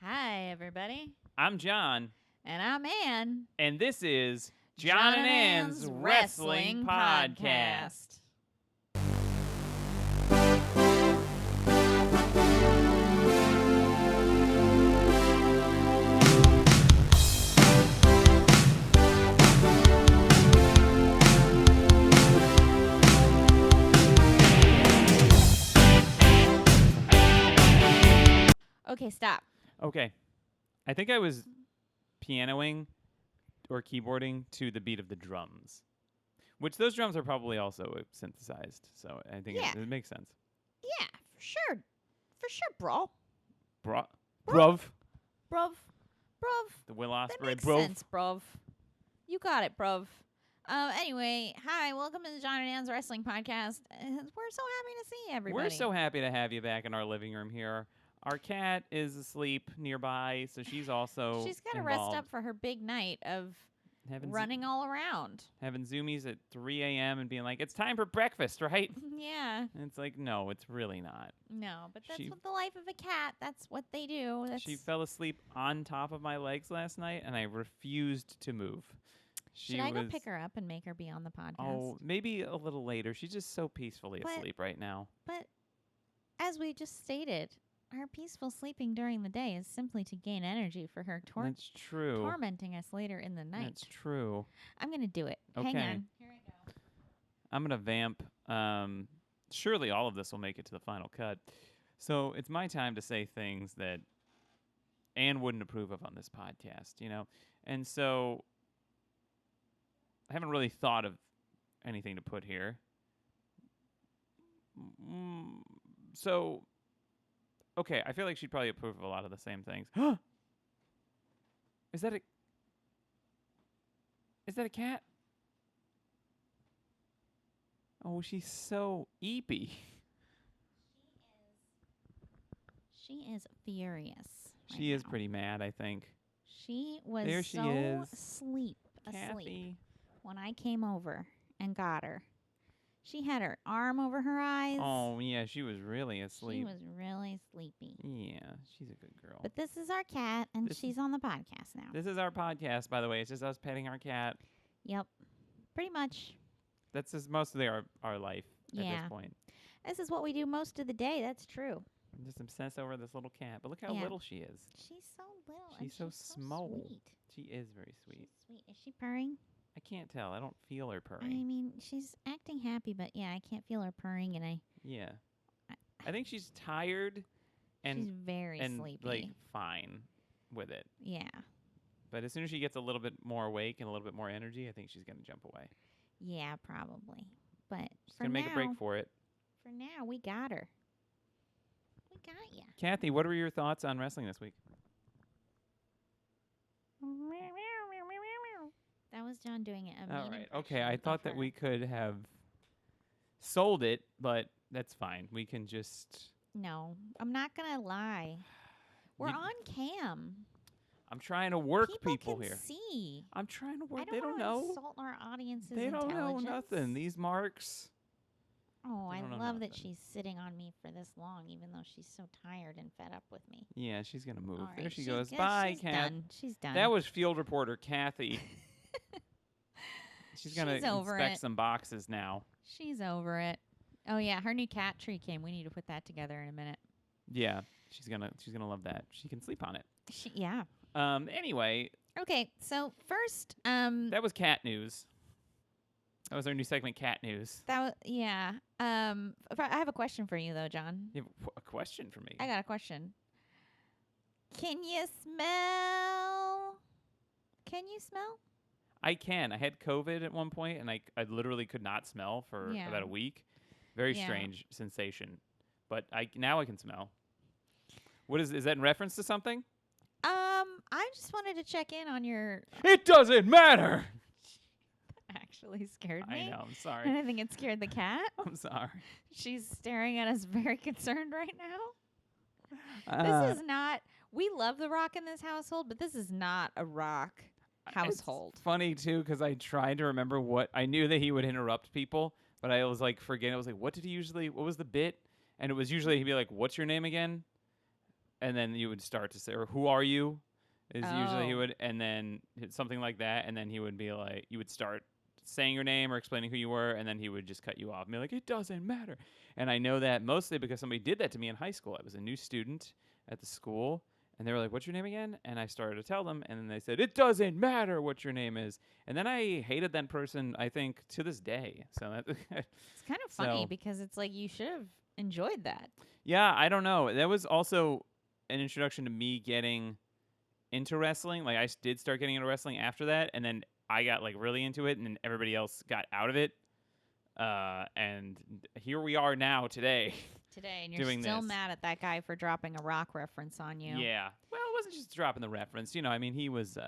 Hi, everybody. I'm John. And I'm Ann. And this is John and Ann's Wrestling Podcast. Okay, stop. Okay. I think I was pianoing or keyboarding to the beat of the drums, which those drums are probably also synthesized. So I think it makes sense. Yeah, for sure. For sure, bro. Bruv. Bruv. The Will That Ospreay, makes bruv. sense, bruv. You got it, bruv. Anyway, hi, welcome to the John and Ann's Wrestling Podcast. We're so happy to see everybody. We're so happy to have you back in our living room here. Our cat is asleep nearby, so she's also She's got to involved. rest up for her big night of running all around. Having zoomies at 3 a.m. and being like, it's time for breakfast, right? Yeah. And it's like, no, it's really not. No, but that's what the life of a cat, that's what they do. She fell asleep on top of my legs last night, and I refused to move. Should I go pick her up and make her be on the podcast? Oh, maybe a little later. She's just so peacefully asleep right now. But as we just stated, her peaceful sleeping during the day is simply to gain energy for her That's true. tormenting us later in the night. That's true. I'm going to do it. Okay. Hang on. Here I go. I'm going to vamp. Surely all of this will make it to the final cut. So it's my time to say things that Anne wouldn't approve of on this podcast, you know? And so I haven't really thought of anything to put here. So, okay, I feel like she'd probably approve of a lot of the same things. Is that a cat? Oh, she's so eepy. She is furious. She is pretty mad, I think. She was there she so is. asleep Kathy. when I came over and got her. She had her arm over her eyes. Oh, yeah, she was really asleep. She was really sleepy. Yeah, she's a good girl. But this is our cat, and she's on the podcast now. This is our podcast, by the way. It's just us petting our cat. Yep, pretty much. That's just mostly our life at this point. This is what we do most of the day. That's true. I'm just obsessed over this little cat. But look how little she is. She's so little. She's so small. Sweet. She is very sweet. She's sweet. Is she purring? I can't tell. I don't feel her purring. I mean, she's acting happy, but yeah, I can't feel her purring, and Yeah. I think she's tired and she's very sleepy. Like fine with it. Yeah. But as soon as she gets a little bit more awake and a little bit more energy, I think she's going to jump away. Yeah, probably. But she's going to make a break for it. For now, we got her. We got ya. Kathy, what were your thoughts on wrestling this week? That was John doing it. All right. Okay, I thought that we could have sold it, but that's fine. We can just... No, I'm not going to lie. We're on cam. I'm trying to work people can here. See. I'm trying to work. They don't know. Insult our audience's They don't intelligence. know nothing. These marks. Oh, I love that she's sitting on me for this long, even though she's so tired and fed up with me. Yeah, she's going to move. Right, there she goes. Bye, Kat. She's done. That was field reporter Kathy. She's going to inspect some boxes now. She's over it. Oh, yeah, her new cat tree came. We need to put that together in a minute. Yeah, she's gonna love that. She can sleep on it. Yeah. Anyway. Okay, so first, that was cat news. That was our new segment, cat news. Yeah. I have a question for you though, John. You have a question for me? I got a question. Can you smell? Can you smell? I can. I had COVID at one point, and I literally could not smell for about a week. Very strange sensation. But now I can smell. What is that in reference to something? I just wanted to check in on your... It doesn't matter! That actually scared me. I know, I'm sorry. And I think it scared the cat. I'm sorry. She's staring at us very concerned right now. This is not... We love The Rock in this household, but this is not a Rock household. It's funny, too, because I tried to remember what... I knew that he would interrupt people, but I was like, forgetting. I was like, what was the bit? And it was usually he'd be like, what's your name again? and then you would start to say, or who are you? Is usually he Oh. would, and then something like that, and then he would be like, you would start saying your name or explaining who you were, and then he would just cut you off and be like, it doesn't matter. And I know that mostly because somebody did that to me in high school. I was a new student at the school, and they were like, what's your name again? And I started to tell them, and then they said, it doesn't matter what your name is. And then I hated that person, I think, to this day. So that It's kind of funny So- because it's like you should have enjoyed that. yeah, I don't know. That was also an introduction to me getting into wrestling. Like, I did start getting into wrestling after that, and then I got like really into it, and then everybody else got out of it. And here we are now today. Today, and you're Doing still this. mad at that guy for dropping a Rock reference on you. Yeah. Well, it wasn't just dropping the reference. I mean, he was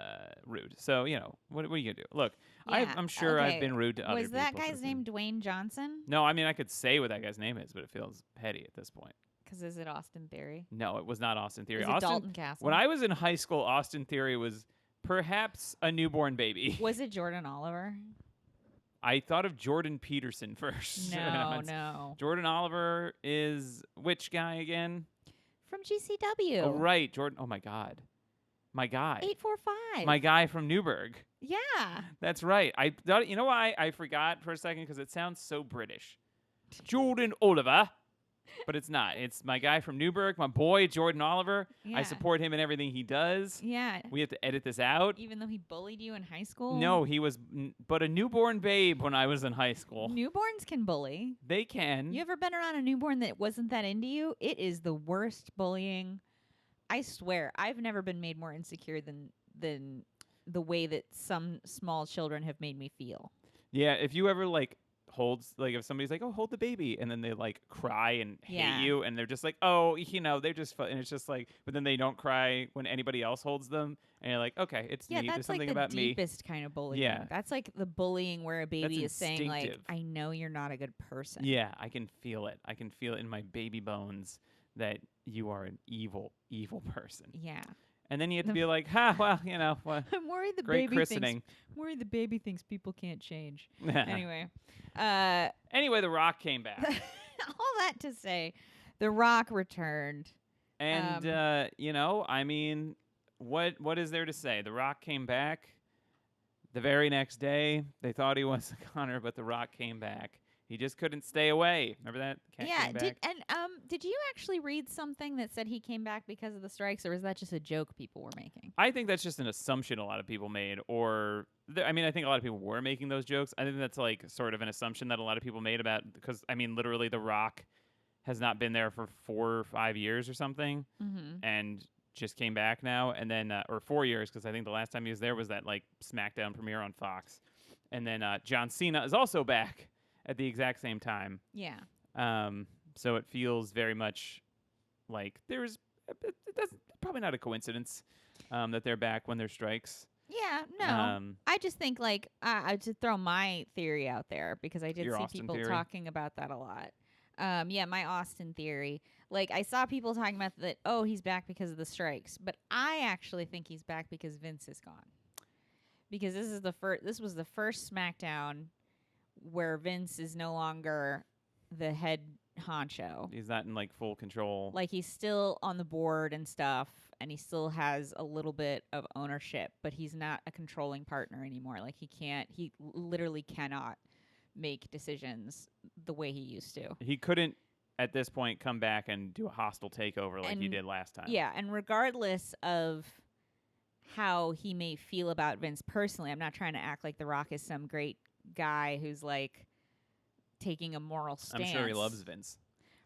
rude. So, what are you going to do? Look, Yeah, I'm sure okay. I've been rude to other people. Was that for guy's this name Dwayne Johnson? No, I mean, I could say what that guy's name is, but it feels petty at this point. Because is it Austin Theory? No, it was not Austin Theory. Is it Dalton Castle? When I was in high school, Austin Theory was perhaps a newborn baby. Was it Jordan Oliver? I thought of Jordan Peterson first. No. Jordan Oliver is which guy again? From GCW. Oh, right. Jordan. Oh, my God. My guy. 845. My guy from Newburgh. Yeah. That's right. I thought, you know why I forgot for a second? Because it sounds so British. Jordan Oliver. But it's not. It's my guy from Newburgh, my boy, Jordan Oliver. Yeah. I support him in everything he does. Yeah. We have to edit this out. Even though he bullied you in high school? No, he was but a newborn babe when I was in high school. Newborns can bully. They can. You ever been around a newborn that wasn't that into you? It is the worst bullying. I swear, I've never been made more insecure than the way that some small children have made me feel. Yeah, if you ever if somebody's like, oh, hold the baby, and then they like cry and Yeah. hate you, and they're just like, oh, they're just and it's just like, but then they don't cry when anybody else holds them, and you're like, okay, it's Yeah, neat. There's that's like something the about me. deepest kind of bullying. Yeah. That's like the bullying where a baby is saying like, instinctive. I know you're not a good person. Yeah, I can feel it. I can feel it in my baby bones that you are an evil, evil person. Yeah. And then you have to be like, well, what? I'm worried the Great baby christening. thinks people can't change. Anyway. Anyway, Anyway, The Rock came back. all that to say, The Rock returned. And I mean, what is there to say? The Rock came back the very next day. They thought he was a Connor, but The Rock came back. He just couldn't stay away. Remember that? Cat came back? Did you actually read something that said he came back because of the strikes, or was that just a joke people were making? I think that's just an assumption a lot of people made, I think a lot of people were making those jokes. I think that's like sort of an assumption that a lot of people made about, because I mean, literally, The Rock has not been there for 4 or 5 years or something, and just came back now, and then or 4 years, because I think the last time he was there was that like SmackDown premiere on Fox, and then John Cena is also back at the exact same time. Yeah. So it feels very much like that's probably not a coincidence that they're back when there's strikes. Yeah, no. I just think like I to throw my theory out there because I did Your see Austin people theory? talking about that a lot. Yeah, my Austin theory. Like I saw people talking about that. Oh, he's back because of the strikes, but I actually think he's back because Vince is gone. Because this is the first. This was the first SmackDown where Vince is no longer the head honcho. He's not in like full control. Like he's still on the board and stuff, and he still has a little bit of ownership, but he's not a controlling partner anymore. Like he literally cannot make decisions the way he used to. He couldn't at this point come back and do a hostile takeover like he did last time. Yeah, and regardless of how he may feel about Vince personally, I'm not trying to act like The Rock is some great guy who's like taking a moral stance. I'm sure he loves Vince.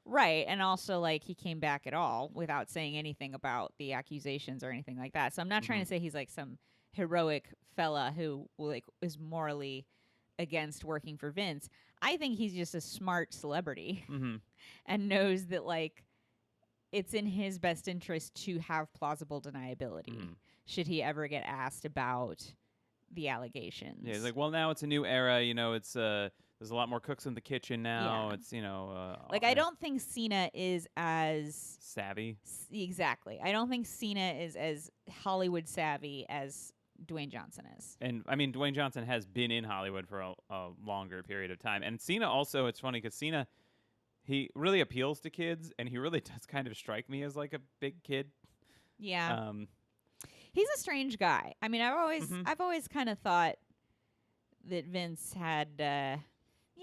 Right, and also like he came back at all without saying anything about the accusations or anything like that. So I'm not trying to say he's like some heroic fella who like is morally against working for Vince. I think he's just a smart celebrity and knows that like it's in his best interest to have plausible deniability should he ever get asked about the allegations. Yeah, he's like, well, now it's a new era. It's there's a lot more cooks in the kitchen now. Yeah. It's like I don't think Cena is as savvy. Exactly. I don't think Cena is as Hollywood savvy as Dwayne Johnson is. And I mean, Dwayne Johnson has been in Hollywood for a longer period of time. And Cena also, it's funny because Cena, he really appeals to kids, and he really does kind of strike me as like a big kid. Yeah. He's a strange guy. I mean, I've always kind of thought that Vince had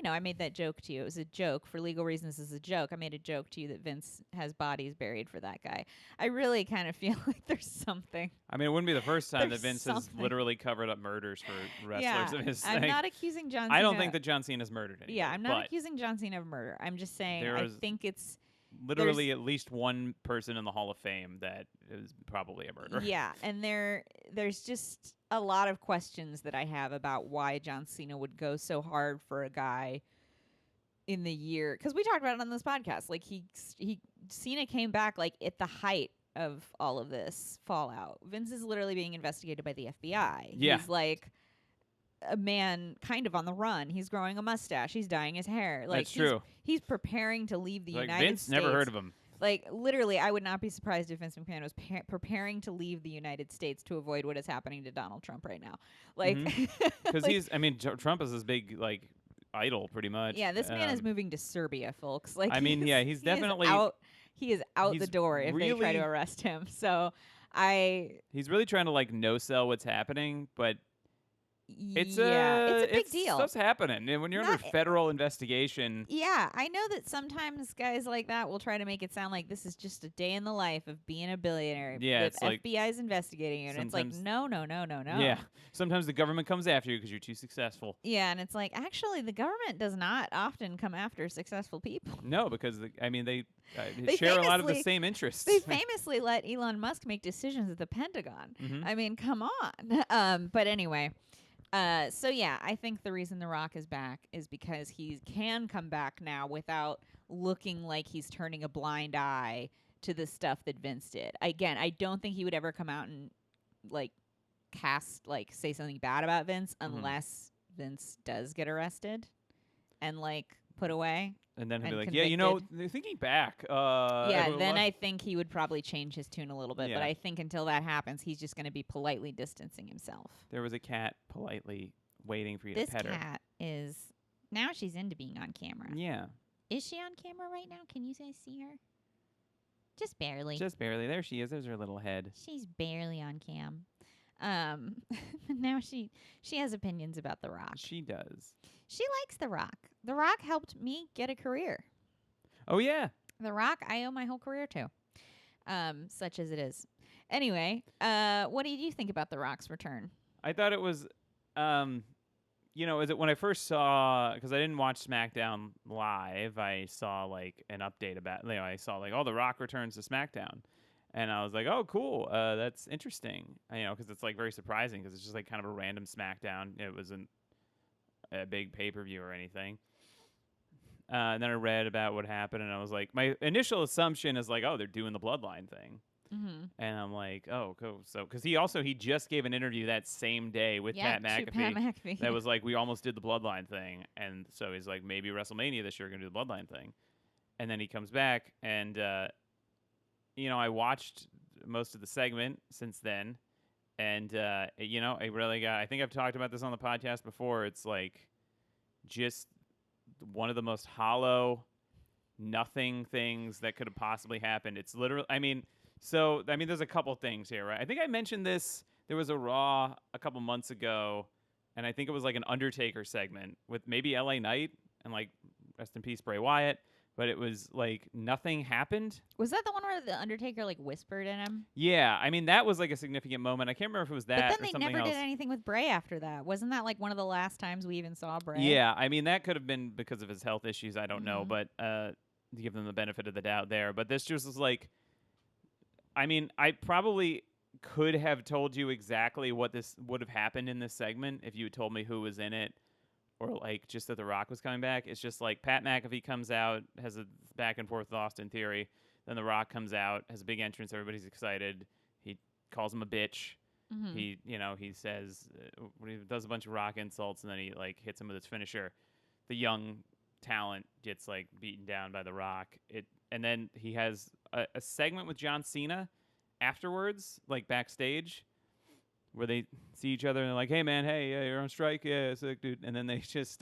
I made that joke to you. It was a joke for legal reasons. It's a joke. I made a joke to you that Vince has bodies buried for that guy. I really kind of feel like there's something. I mean, it wouldn't be the first time that Vince has something. literally covered up murders for wrestlers Yeah, of his I'm thing. not accusing John Cena. I don't think that John Cena's murdered anybody. Yeah, I'm not but accusing John Cena of murder. I'm just saying there I is think it's literally at least one person in the Hall of Fame that is probably a murderer. Yeah, and there's just a lot of questions that I have about why John Cena would go so hard for a guy in the year, because we talked about it on this podcast. Like Cena came back like at the height of all of this fallout. Vince is literally being investigated by the FBI. Yeah. He's like a man kind of on the run. He's growing a mustache. He's dyeing his hair. Like That's true. He's preparing to leave the Like United Vince States. never heard of him. Like literally, I would not be surprised if Vince McMahon was preparing to leave the United States to avoid what is happening to Donald Trump right now. Like, because Trump is his big like idol, pretty much. Yeah, this man is moving to Serbia, folks. Like, I mean, yeah, he's definitely out. He is out he's the door if they try to arrest him. So, he's really trying to like no sell what's happening, but it's a big deal. Stuff's happening, and when you're under federal investigation. Yeah, I know that sometimes guys like that will try to make it sound like this is just a day in the life of being a billionaire. Yeah, that it's like FBI's investigating you, and it's like no. Yeah, sometimes the government comes after you because you're too successful. Yeah, and it's like actually the government does not often come after successful people. No, because they share a lot of the same interests. They famously let Elon Musk make decisions at the Pentagon. Mm-hmm. I mean, come on. But anyway. So yeah, I think the reason The Rock is back is because he can come back now without looking like he's turning a blind eye to the stuff that Vince did. Again, I don't think he would ever come out and say something bad about Vince unless Vince does get arrested and put away. And then he'll be like, convicted. they're thinking back. Then I think he would probably change his tune a little bit. Yeah. But I think until that happens, he's just going to be politely distancing himself. There was a cat politely waiting for you to pet her. This cat is... Now she's into being on camera. Yeah. Is she on camera right now? Can you guys see her? Just barely. Just barely. There she is. There's her little head. She's barely on cam. Now she has opinions about The Rock. She does. She likes The Rock. The Rock helped me get a career. Oh, yeah. The Rock, I owe my whole career to. Such as it is. Anyway, what did you think about The Rock's return? I thought it was, is it when I first saw, because I didn't watch SmackDown live, I saw an update about, I saw The Rock returns to SmackDown. And I was like, oh, cool. That's interesting. Because it's very surprising because it's just kind of a random SmackDown. It wasn't a big pay-per-view or anything. And then I read about what happened, and I was like, my initial assumption is they're doing the Bloodline thing. Mm-hmm. And I'm like, oh, cool. So, because he just gave an interview that same day with Pat McAfee. Pat McAfee. That was we almost did the Bloodline thing. And so he's like, maybe WrestleMania this year we're going to do the Bloodline thing. And then he comes back, and, I watched most of the segment since then. And, I really I think I've talked about this on the podcast before. It's just one of the most hollow, nothing things that could have possibly happened. It's literally, there's a couple things here, right? I think I mentioned this. There was a Raw a couple months ago, and I think it was an Undertaker segment with maybe LA Knight and rest in peace Bray Wyatt. But it was nothing happened. Was that the one where the Undertaker whispered in him? Yeah, that was a significant moment. I can't remember if it was that. But then they never did anything with Bray after that. Wasn't that one of the last times we even saw Bray? Yeah, that could have been because of his health issues. I don't know, but to give them the benefit of the doubt there. But this just was I probably could have told you exactly what this would have happened in this segment if you had told me who was in it. Or just that The Rock was coming back. It's just Pat McAfee comes out, has a back and forth with Austin Theory. Then The Rock comes out, has a big entrance. Everybody's excited. He calls him a bitch. Mm-hmm. He says, he does a bunch of Rock insults, and then he hits him with his finisher. The young talent gets beaten down by The Rock. And then he has a segment with John Cena afterwards, backstage, where they see each other and they're like, hey, man, hey, you're on strike? Yeah, sick, dude. And then they just,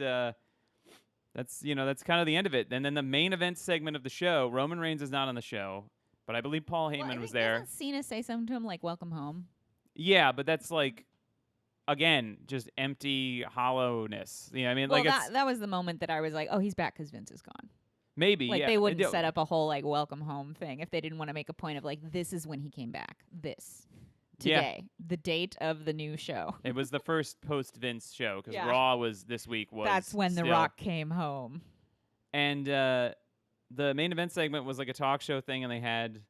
that's that's kind of the end of it. And then the main event segment of the show, Roman Reigns is not on the show, but I believe Paul Well, I Heyman was think there. doesn't Cena say something to him like "Welcome home"? Yeah, but that's like again just empty hollowness. You know what I mean? Well, Like it's that was the moment that I was like, "Oh, he's back because Vince is gone." maybe Like yeah. they wouldn't set up a whole like "Welcome home" thing if they didn't want to make a point of like, "This is when he came back." This. Yeah. Today, the date of the new show. It was the first post Vince show because Yeah. Raw was this week. That's when still. The Rock came home. And the main event segment was like a talk show thing, and they had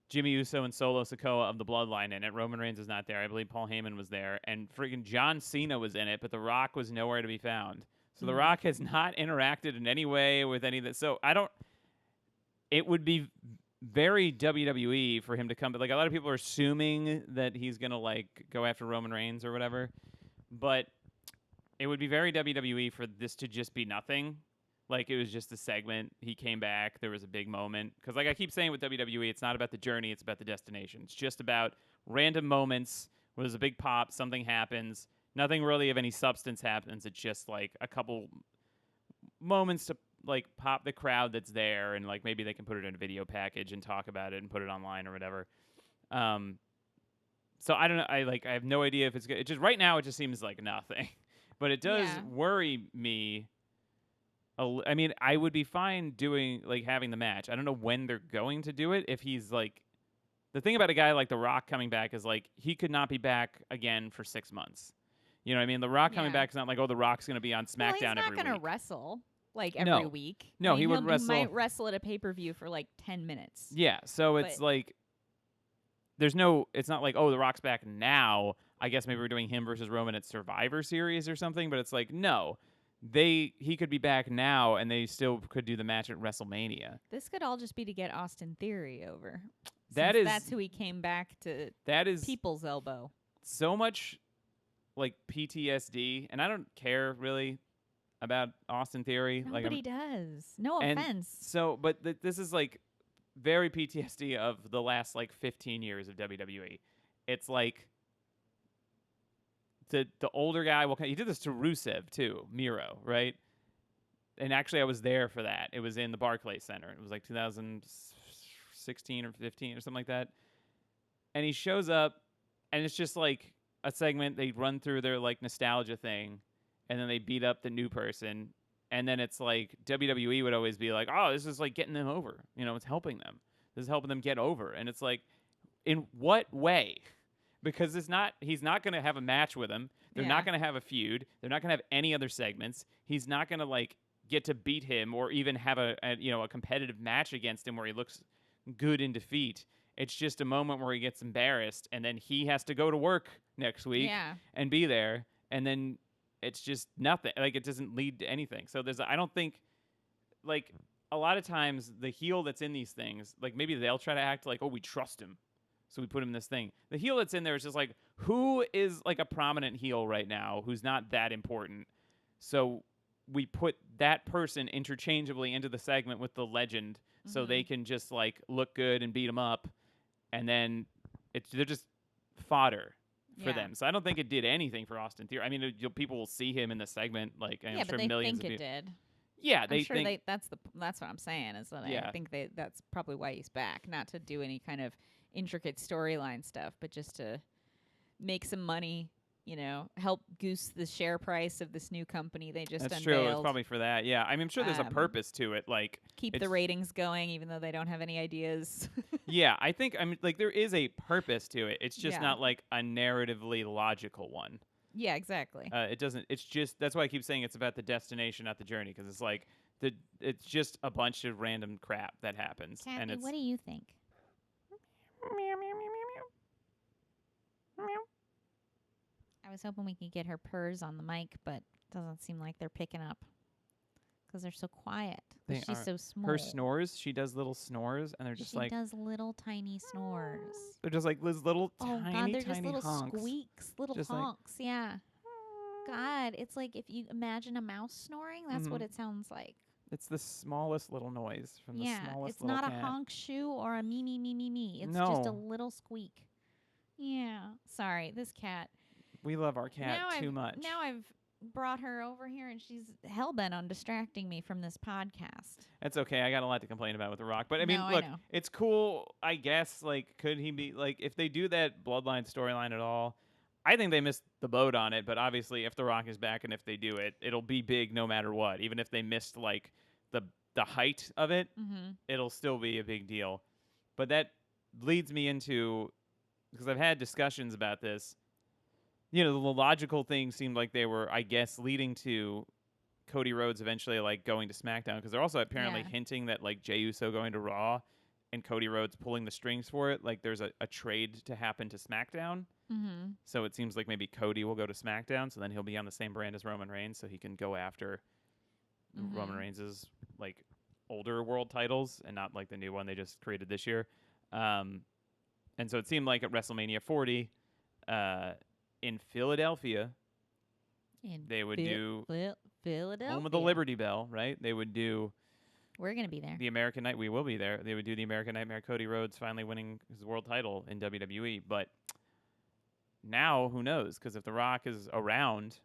Jimmy Uso and Solo Sikoa of the Bloodline in it. Roman Reigns was not there. I believe Paul Heyman was there, and freaking John Cena was in it, but The Rock was nowhere to be found. So The Rock has not interacted in any way with any of that. So I don't. It would be very WWE for him to come, but like a lot of people are assuming that he's gonna like go after Roman Reigns or whatever, but it would be very WWE for this to just be nothing. Like it was just a segment. He came back. There was a big moment because, like I keep saying with WWE, it's not about the journey; it's about the destination. It's just about random moments where there's a big pop, something happens, nothing really of any substance happens. It's just like a couple moments to like pop the crowd that's there, and like maybe they can put it in a video package and talk about it and put it online or whatever. So I don't know. I have no idea if it's good. It just right now it just seems like nothing, but it does worry me. I mean, I would be fine doing like having the match. I don't know when they're going to do it. If he's like, the thing about a guy like The Rock coming back is like he could not be back again for 6 months. You know what I mean? The Rock coming back is not like, oh, The Rock's going to be on SmackDown every week. He's not going to wrestle like every week. No, he would wrestle. He might wrestle at a pay-per-view for like 10 minutes. Yeah, so it's like it's not like, oh, The Rock's back now. I guess maybe we're doing him versus Roman at Survivor Series or something, but it's like, no. He could be back now and they still could do the match at WrestleMania. This could all just be to get Austin Theory over. That's who he came back to. That is people's elbow. So much like PTSD, and I don't care really about Austin Theory. Nobody does. No offense. So, but this is like very PTSD of the last like 15 years of WWE. It's like the older guy. Well, he did this to Rusev too, Miro, right? And actually, I was there for that. It was in the Barclays Center. It was like 2016 or 15 or something like that. And he shows up, and it's just like a segment. They run through their like nostalgia thing, and then they beat up the new person. And then it's like WWE would always be like, oh, this is like getting them over. You know, it's helping them. This is helping them get over. And it's like, in what way? Because he's not going to have a match with him. They're not going to have a feud. They're not going to have any other segments. He's not going to like get to beat him or even have a competitive match against him where he looks good in defeat. It's just a moment where he gets embarrassed, and then he has to go to work next week and be there, and then it's just nothing. Like, it doesn't lead to anything. So I don't think, like, a lot of times the heel that's in these things, like maybe they'll try to act like, oh, we trust him, so we put him in this thing. The heel that's in there is just like, who is like a prominent heel right now who's not that important? So we put that person interchangeably into the segment with the legend so they can just like look good and beat him up. And then they're just fodder for them. So I don't think it did anything for Austin Theory. I mean, people will see him in the segment, like I'm sure but millions think of people. It did. Yeah, I'm sure think that's what I'm saying is that I think that's probably why he's back, not to do any kind of intricate storyline stuff, but just to make some money. You know, help goose the share price of this new company they just That's unveiled. true. It's probably for that. Yeah, I mean, I'm sure there's a purpose to it. Like keep the ratings going, even though they don't have any ideas. Yeah, I mean, like there is a purpose to it. It's just not like a narratively logical one. Yeah, exactly. It doesn't. It's just that's why I keep saying it's about the destination, not the journey, because it's like it's just a bunch of random crap that happens. Kathy, and what do you think? I was hoping we could get her purrs on the mic, but doesn't seem like they're picking up because they're so quiet. She's so small. Her snores, she does little snores, and they're just she does little tiny snores. They're just like these little tiny, they're tiny just little honks. squeaks, little just honks. Yeah. God, it's like if you imagine a mouse snoring, that's what it sounds like. It's the smallest little noise from the smallest little cat. It's not a honk shoo or a me me me me me. It's just a little squeak. Yeah. Sorry, this cat. We love our cat too much. Now I've brought her over here, and she's hellbent on distracting me from this podcast. That's okay. I got a lot to complain about with The Rock. But I No, mean, I look, know. it's cool, I guess. Like, could he be, like, if they do that Bloodline storyline at all, I think they missed the boat on it. But obviously, if The Rock is back and if they do it, it'll be big no matter what. Even if they missed, like, the height of it, Mm-hmm. it'll still be a big deal. But that leads me into, because I've had discussions about this, the logical thing seemed like they were, I guess, leading to Cody Rhodes eventually like going to SmackDown, because they're also apparently Yeah. hinting that like Jey Uso going to Raw and Cody Rhodes pulling the strings for it. Like there's a trade to happen to SmackDown. Mm-hmm. So it seems like maybe Cody will go to SmackDown, so then he'll be on the same brand as Roman Reigns, so he can go after Roman Reigns' like older world titles and not like the new one they just created this year. And so it seemed like at WrestleMania 40 in Philadelphia, they would do Philadelphia. home of the Liberty Bell, right? They would do We're gonna be there. the American Night. We will be there. They would do the American Nightmare. Cody Rhodes finally winning his world title in WWE. But now, who knows? Because if The Rock is around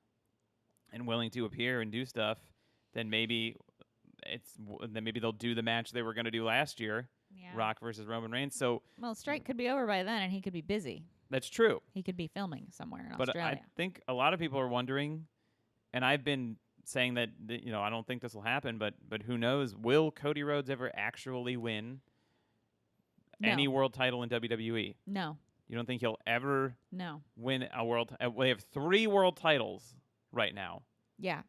and willing to appear and do stuff, then maybe they'll do the match they were going to do last year, Yeah. Rock versus Roman Reigns. So Well, strike could be over by then, and he could be busy. that's true. He could be filming somewhere in But Australia. I think a lot of people are wondering, and I've been saying that I don't think this will happen, but who knows? Will Cody Rhodes ever actually win any world title in WWE? No. You don't think he'll ever No. win a world? We have 3 world titles right now, Yeah.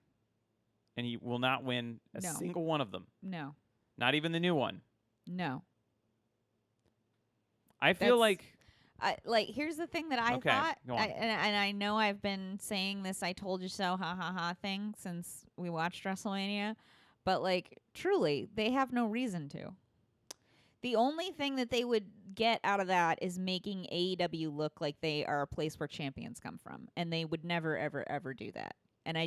and he will not win a No. single one of them. No. Not even the new one. No. I feel That's- like here's the thing that I Okay, thought, go on. and I know I've been saying this "I told you so" ha ha ha thing since we watched WrestleMania, but like truly, they have no reason to. The only thing that they would get out of that is making AEW look like they are a place where champions come from, and they would never ever ever do that. And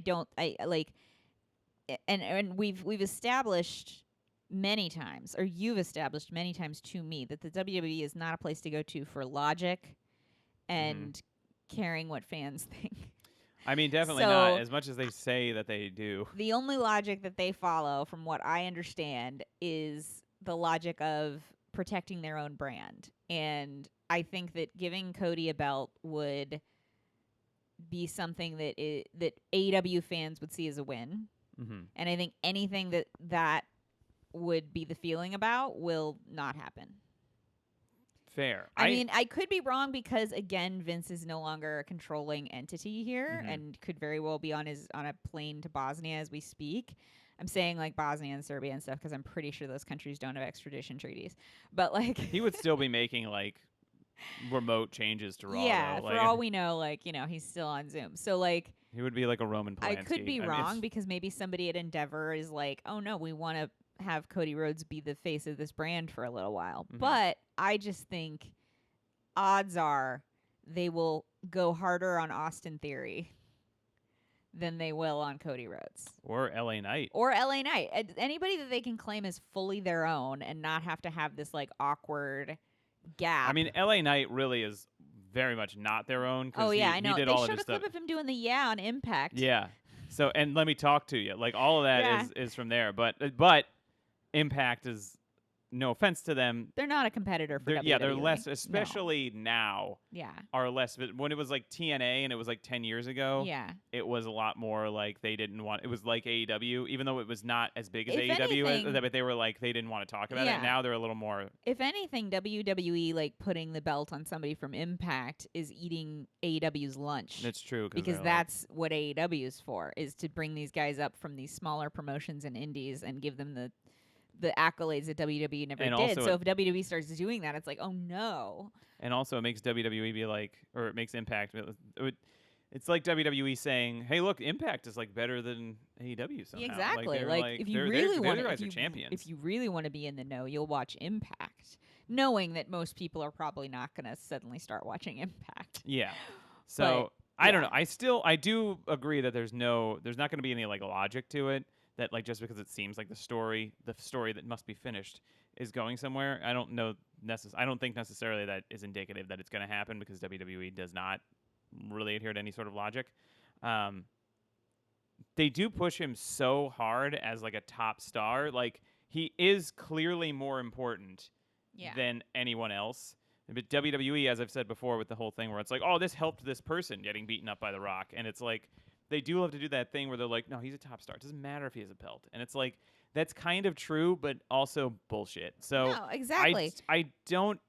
and we've established many times, or you've established many times to me, that the WWE is not a place to go to for logic and caring what fans think. I mean, definitely So- not as much as they say that they do. The only logic that they follow, from what I understand, is the logic of protecting their own brand. And I think that giving Cody a belt would be something that that AEW fans would see as a win. Mm-hmm. And I think anything that would be the feeling about will not happen. Fair. I mean, I could be wrong because again, Vince is no longer a controlling entity here, Mhm. and could very well be on a plane to Bosnia as we speak. I'm saying like Bosnia and Serbia and stuff because I'm pretty sure those countries don't have extradition treaties. But like, he would still be making like remote changes to Raw. yeah, though. for Like, all we know, like he's still on Zoom. So like, he would be like a Roman Polanski. I could be mean, wrong it's- because maybe somebody at Endeavor is like, oh no, we want to have Cody Rhodes be the face of this brand for a little while. Mhm. But I just think odds are they will go harder on Austin Theory than they will on Cody Rhodes or LA Knight. or LA Knight. Anybody that they can claim as fully their own and not have to have this like awkward gap. I mean, LA Knight really is very much not their own. 'Cause oh yeah, he, I know. He did They all of showed his a clip stuff. of him doing the yeah on Impact. Yeah. So, and let me talk to you. Like all of that Yeah. is from there. But Impact is, no offense to them. They're not a competitor for WWE. Yeah, they're less, No. especially now, Yeah. are less. But when it was like TNA and it was like 10 years ago, Yeah. it was a lot more like they didn't want. It was like AEW, even though it was not as big as If AEW, anything- but they were like they didn't want to talk about Yeah. it. Now they're a little more. If anything, WWE like putting the belt on somebody from Impact is eating AEW's lunch. That's true because they're like- that's what AEW is for, is to bring these guys up from these smaller promotions and indies and give them the accolades that WWE never And did. also So if WWE starts doing that, it's like, oh no. and also it makes WWE be like, or it makes Impact. It's like WWE saying, "Hey, look, Impact is like better than AEW somehow." Exactly. they're Like if you they're- really they're- want, those guys if are you, champions. if you really want to be in the know, you'll watch Impact, knowing that most people are probably not going to suddenly start watching Impact. Yeah. So I don't yeah. know. I do agree that there's not going to be any like logic to it. That like just because it seems like the story that must be finished is going somewhere. I don't know. I don't think necessarily that is indicative that it's going to happen because WWE does not really adhere to any sort of logic. they do push him so hard as like a top star. Like he is clearly more important Yeah. than anyone else. But WWE, as I've said before, with the whole thing where it's like, oh, this helped this person getting beaten up by The Rock, and it's like they do love to do that thing where they're like, no, he's a top star. It doesn't matter if he has a belt, and it's like that's kind of true, but also bullshit. So No, exactly. I don't.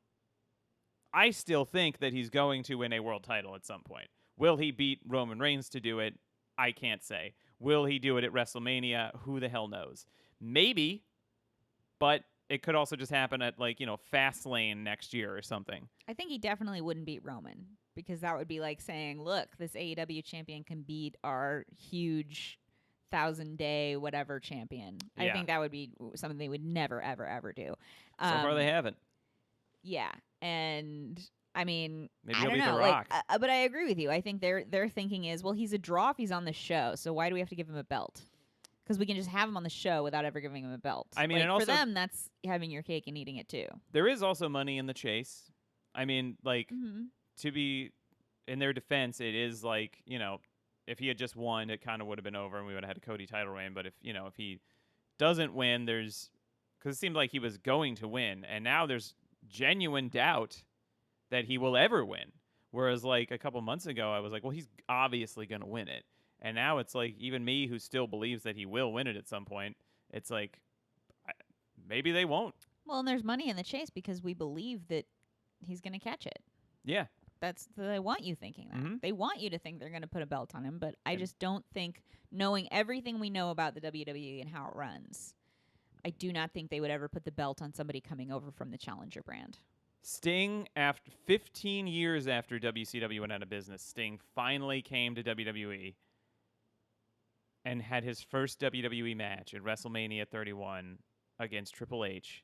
I still think that he's going to win a world title at some point. Will he beat Roman Reigns to do it? I can't say. Will he do it at WrestleMania? Who the hell knows? Maybe, but it could also just happen at like, Fastlane next year or something. I think he definitely wouldn't beat Roman because that would be like saying, look, this AEW champion can beat our huge 1,000-day whatever champion. Yeah. I think that would be something they would never, ever, ever do. So far they haven't. Yeah. And I mean, Maybe I he'll don't beat know, The Rock. but I agree with you. I think their thinking is, well, he's a draw if he's on the show, so why do we have to give him a belt? Because we can just have him on the show without ever giving him a belt. I mean, like, and also for them, that's having your cake and eating it too. there is also money in the chase. I mean, like, to be in their defense, it is like, if he had just won, it kind of would have been over and we would have had a Cody title reign. But if he doesn't win, because it seemed like he was going to win, and now there's genuine doubt that he will ever win. Whereas like a couple months ago, I was like, well, he's obviously going to win it. And now it's like, even me who still believes that he will win it at some point, it's like, maybe they won't. Well, and there's money in the chase because we believe that he's going to catch it. Yeah. They want you thinking that. Mm-hmm. They want you to think they're going to put a belt on him, but I just don't think, knowing everything we know about the WWE and how it runs, I do not think they would ever put the belt on somebody coming over from the challenger brand. Sting, after 15 years after WCW went out of business, Sting finally came to WWE and had his first WWE match at WrestleMania 31 against Triple H.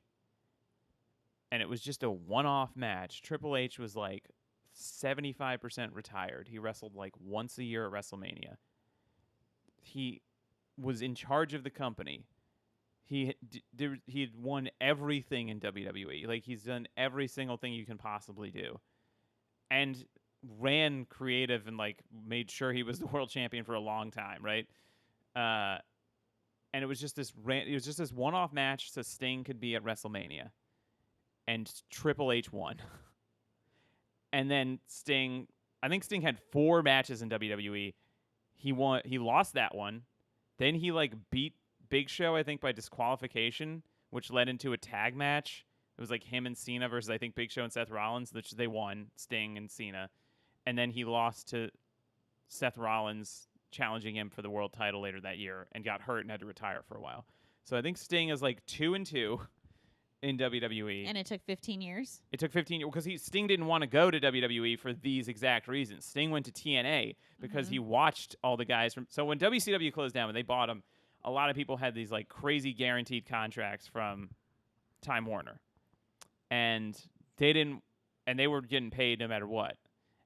And it was just a one-off match. Triple H was like 75% retired. He wrestled like once a year at WrestleMania. He was in charge of the company. He had won everything in WWE. Like, he's done every single thing you can possibly do. And ran creative and, like, made sure he was the world champion for a long time, right? And it was just this one-off match so Sting could be at WrestleMania. And Triple H won. And then I think Sting had 4 matches in WWE. He lost that one. Then he, like, beat Big Show, I think, by disqualification, which led into a tag match. It was like him and Cena versus, I think, Big Show and Seth Rollins, which they won, Sting and Cena. And then he lost to Seth Rollins, challenging him for the world title later that year, and got hurt and had to retire for a while. So I think Sting is like 2-2 in WWE. And it took 15 years? It took 15 years because Sting didn't want to go to WWE for these exact reasons. Sting went to TNA because he watched all the guys from... So when WCW closed down, when they bought him, a lot of people had these like crazy guaranteed contracts from Time Warner. And they were getting paid no matter what.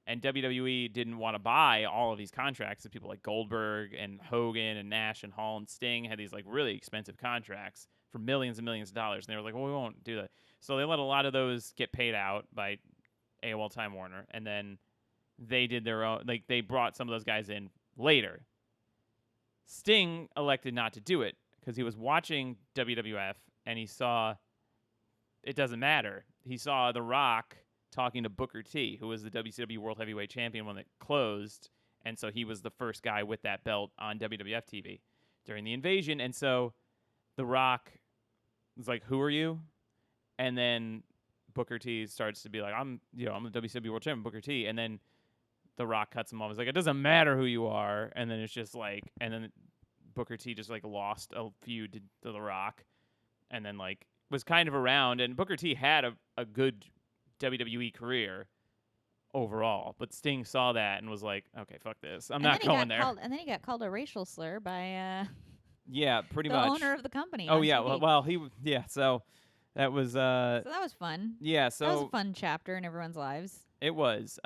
And WWE didn't want to buy all of these contracts. So people like Goldberg and Hogan and Nash and Hall and Sting had these like really expensive contracts for millions and millions of dollars. And they were like, well, we won't do that. So they let a lot of those get paid out by AOL Time Warner. And then they did their own, like they brought some of those guys in later. Sting elected not to do it because he was watching WWF and he saw it doesn't matter. He saw The Rock talking to Booker T, who was the WCW World Heavyweight Champion when it closed, and so he was the first guy with that belt on WWF TV during the invasion. And so The Rock was like, "Who are you?" And then Booker T starts to be like, I'm the WCW World Champion, Booker T. And then The Rock cuts him off. He's like, "It doesn't matter who you are." And then it's just like, and then Booker T just like lost a feud to The Rock, and then like was kind of around. And Booker T had a good WWE career overall, but Sting saw that and was like, "Okay, fuck this. I'm not going there." And then he got called a racial slur by yeah, pretty the much owner of the company. Oh on yeah, TV. So that was So that was fun. yeah, that was a fun chapter in everyone's lives. It was.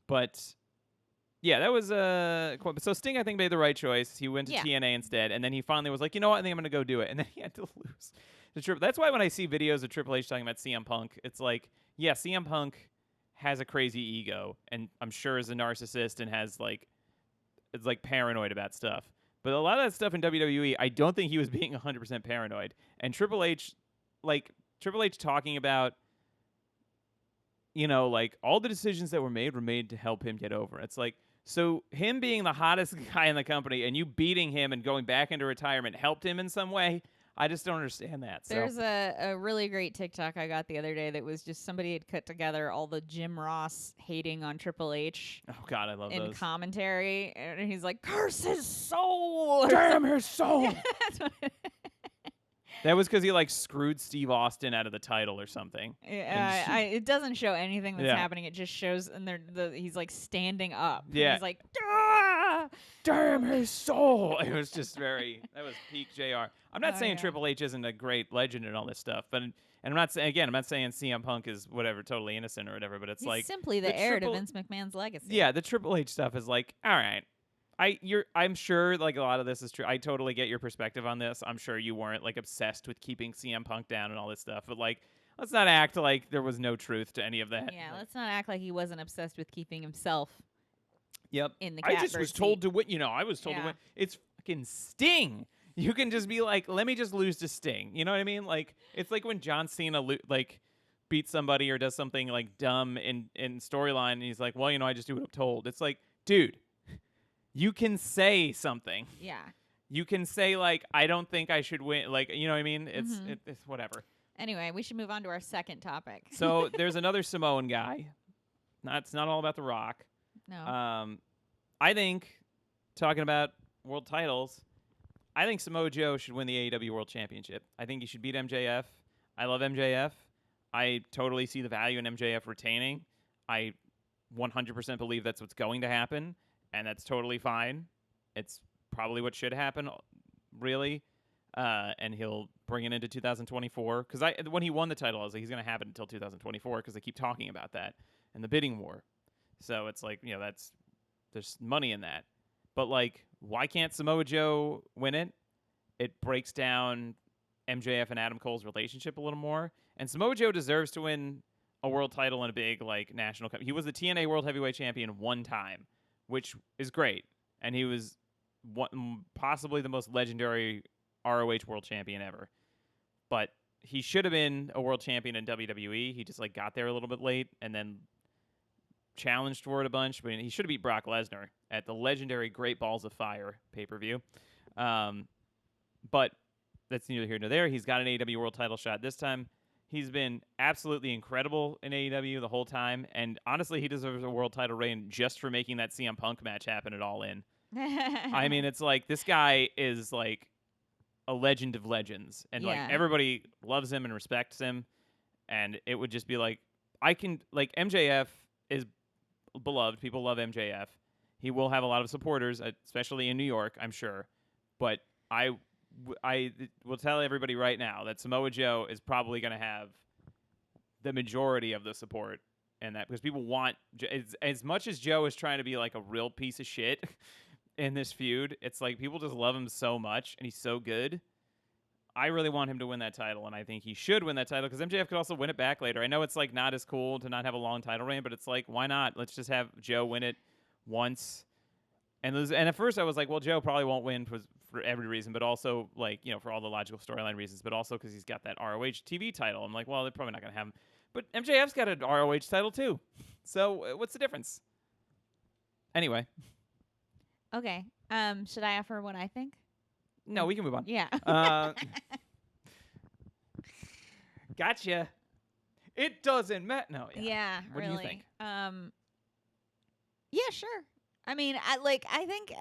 But yeah, that was so Sting I think made the right choice. He went to TNA instead, and then he finally was like, "You know what? I think I'm going to go do it." And then he had to lose. That's why when I see videos of Triple H talking about CM Punk, it's like, yeah, CM Punk has a crazy ego and I'm sure is a narcissist and has like is like paranoid about stuff. But a lot of that stuff in WWE, I don't think he was being 100% paranoid. And Triple H talking about, like all the decisions that were made to help him get over. It's like, so him being the hottest guy in the company and you beating him and going back into retirement helped him in some way. I just don't understand that. So. There's a really great TikTok I got the other day that was just somebody had cut together all the Jim Ross hating on Triple H. Oh God, I love in those. commentary, and he's like, "Curse his soul!" Damn his soul! That was because he like screwed Steve Austin out of the title or something. Yeah, it doesn't show anything that's happening. It just shows, and he's like standing up. Yeah, and he's like, "Ah! Damn his soul!" It was just that was peak JR. I'm not saying Triple H isn't a great legend and all this stuff, but I'm not saying CM Punk is whatever, totally innocent or whatever. But it's he's like simply the heir to Vince McMahon's legacy. Yeah, the Triple H stuff is like, all right. I'm sure like a lot of this is true. I totally get your perspective on this. I'm sure you weren't like obsessed with keeping CM Punk down and all this stuff, but like let's not act like there was no truth to any of that. Yeah, let's not act like he wasn't obsessed with keeping himself. Yep. In the I just was told to win. I was told to win. It's fucking Sting. You can just be like, let me just lose to Sting. You know what I mean? Like it's like when John Cena beats somebody or does something like dumb in storyline, and he's like, well, I just do what I'm told. It's like, dude. You can say something. Yeah. You can say, like, I don't think I should win. Like, you know what I mean? It's whatever. Anyway, we should move on to our second topic. So there's another Samoan guy. It's not all about The Rock. No. I think, talking about world titles, I think Samoa Joe should win the AEW World Championship. I think he should beat MJF. I love MJF. I totally see the value in MJF retaining. I 100% believe that's what's going to happen. And that's totally fine. It's probably what should happen, really. And he'll bring it into 2024. Because when he won the title, I was like, he's going to have it until 2024 because they keep talking about that and the bidding war. So it's like, there's money in that. But, like, why can't Samoa Joe win it? It breaks down MJF and Adam Cole's relationship a little more. And Samoa Joe deserves to win a world title in a big, like, national company. He was the TNA World Heavyweight Champion one time, which is great. And he was possibly the most legendary ROH world champion ever. But he should have been a world champion in WWE. He just like got there a little bit late and then challenged for it a bunch. But he should have beat Brock Lesnar at the legendary Great Balls of Fire pay-per-view. But that's neither here nor there. He's got an AEW world title shot this time. He's been absolutely incredible in AEW the whole time. And honestly, he deserves a world title reign just for making that CM Punk match happen at All In. I mean, it's like this guy is like a legend of legends. And like everybody loves him and respects him. And it would just be like, MJF is beloved. People love MJF. He will have a lot of supporters, especially in New York, I'm sure. But I will tell everybody right now that Samoa Joe is probably going to have the majority of the support in that because people want as much as Joe is trying to be like a real piece of shit in this feud. It's like people just love him so much and he's so good. I really want him to win that title, and I think he should win that title because MJF could also win it back later. I know it's like not as cool to not have a long title reign, but it's like why not? Let's just have Joe win it once. And at first I was like, well, Joe probably won't win for every reason, but also like, for all the logical storyline reasons, but also because he's got that ROH TV title. I'm like, well, they're probably not going to have him. But MJF's got an ROH title too. So what's the difference? Anyway. Okay. Should I offer what I think? No, we can move on. Yeah. Gotcha. It doesn't matter. No. Yeah. What really. do you think? Yeah, sure. I mean, I think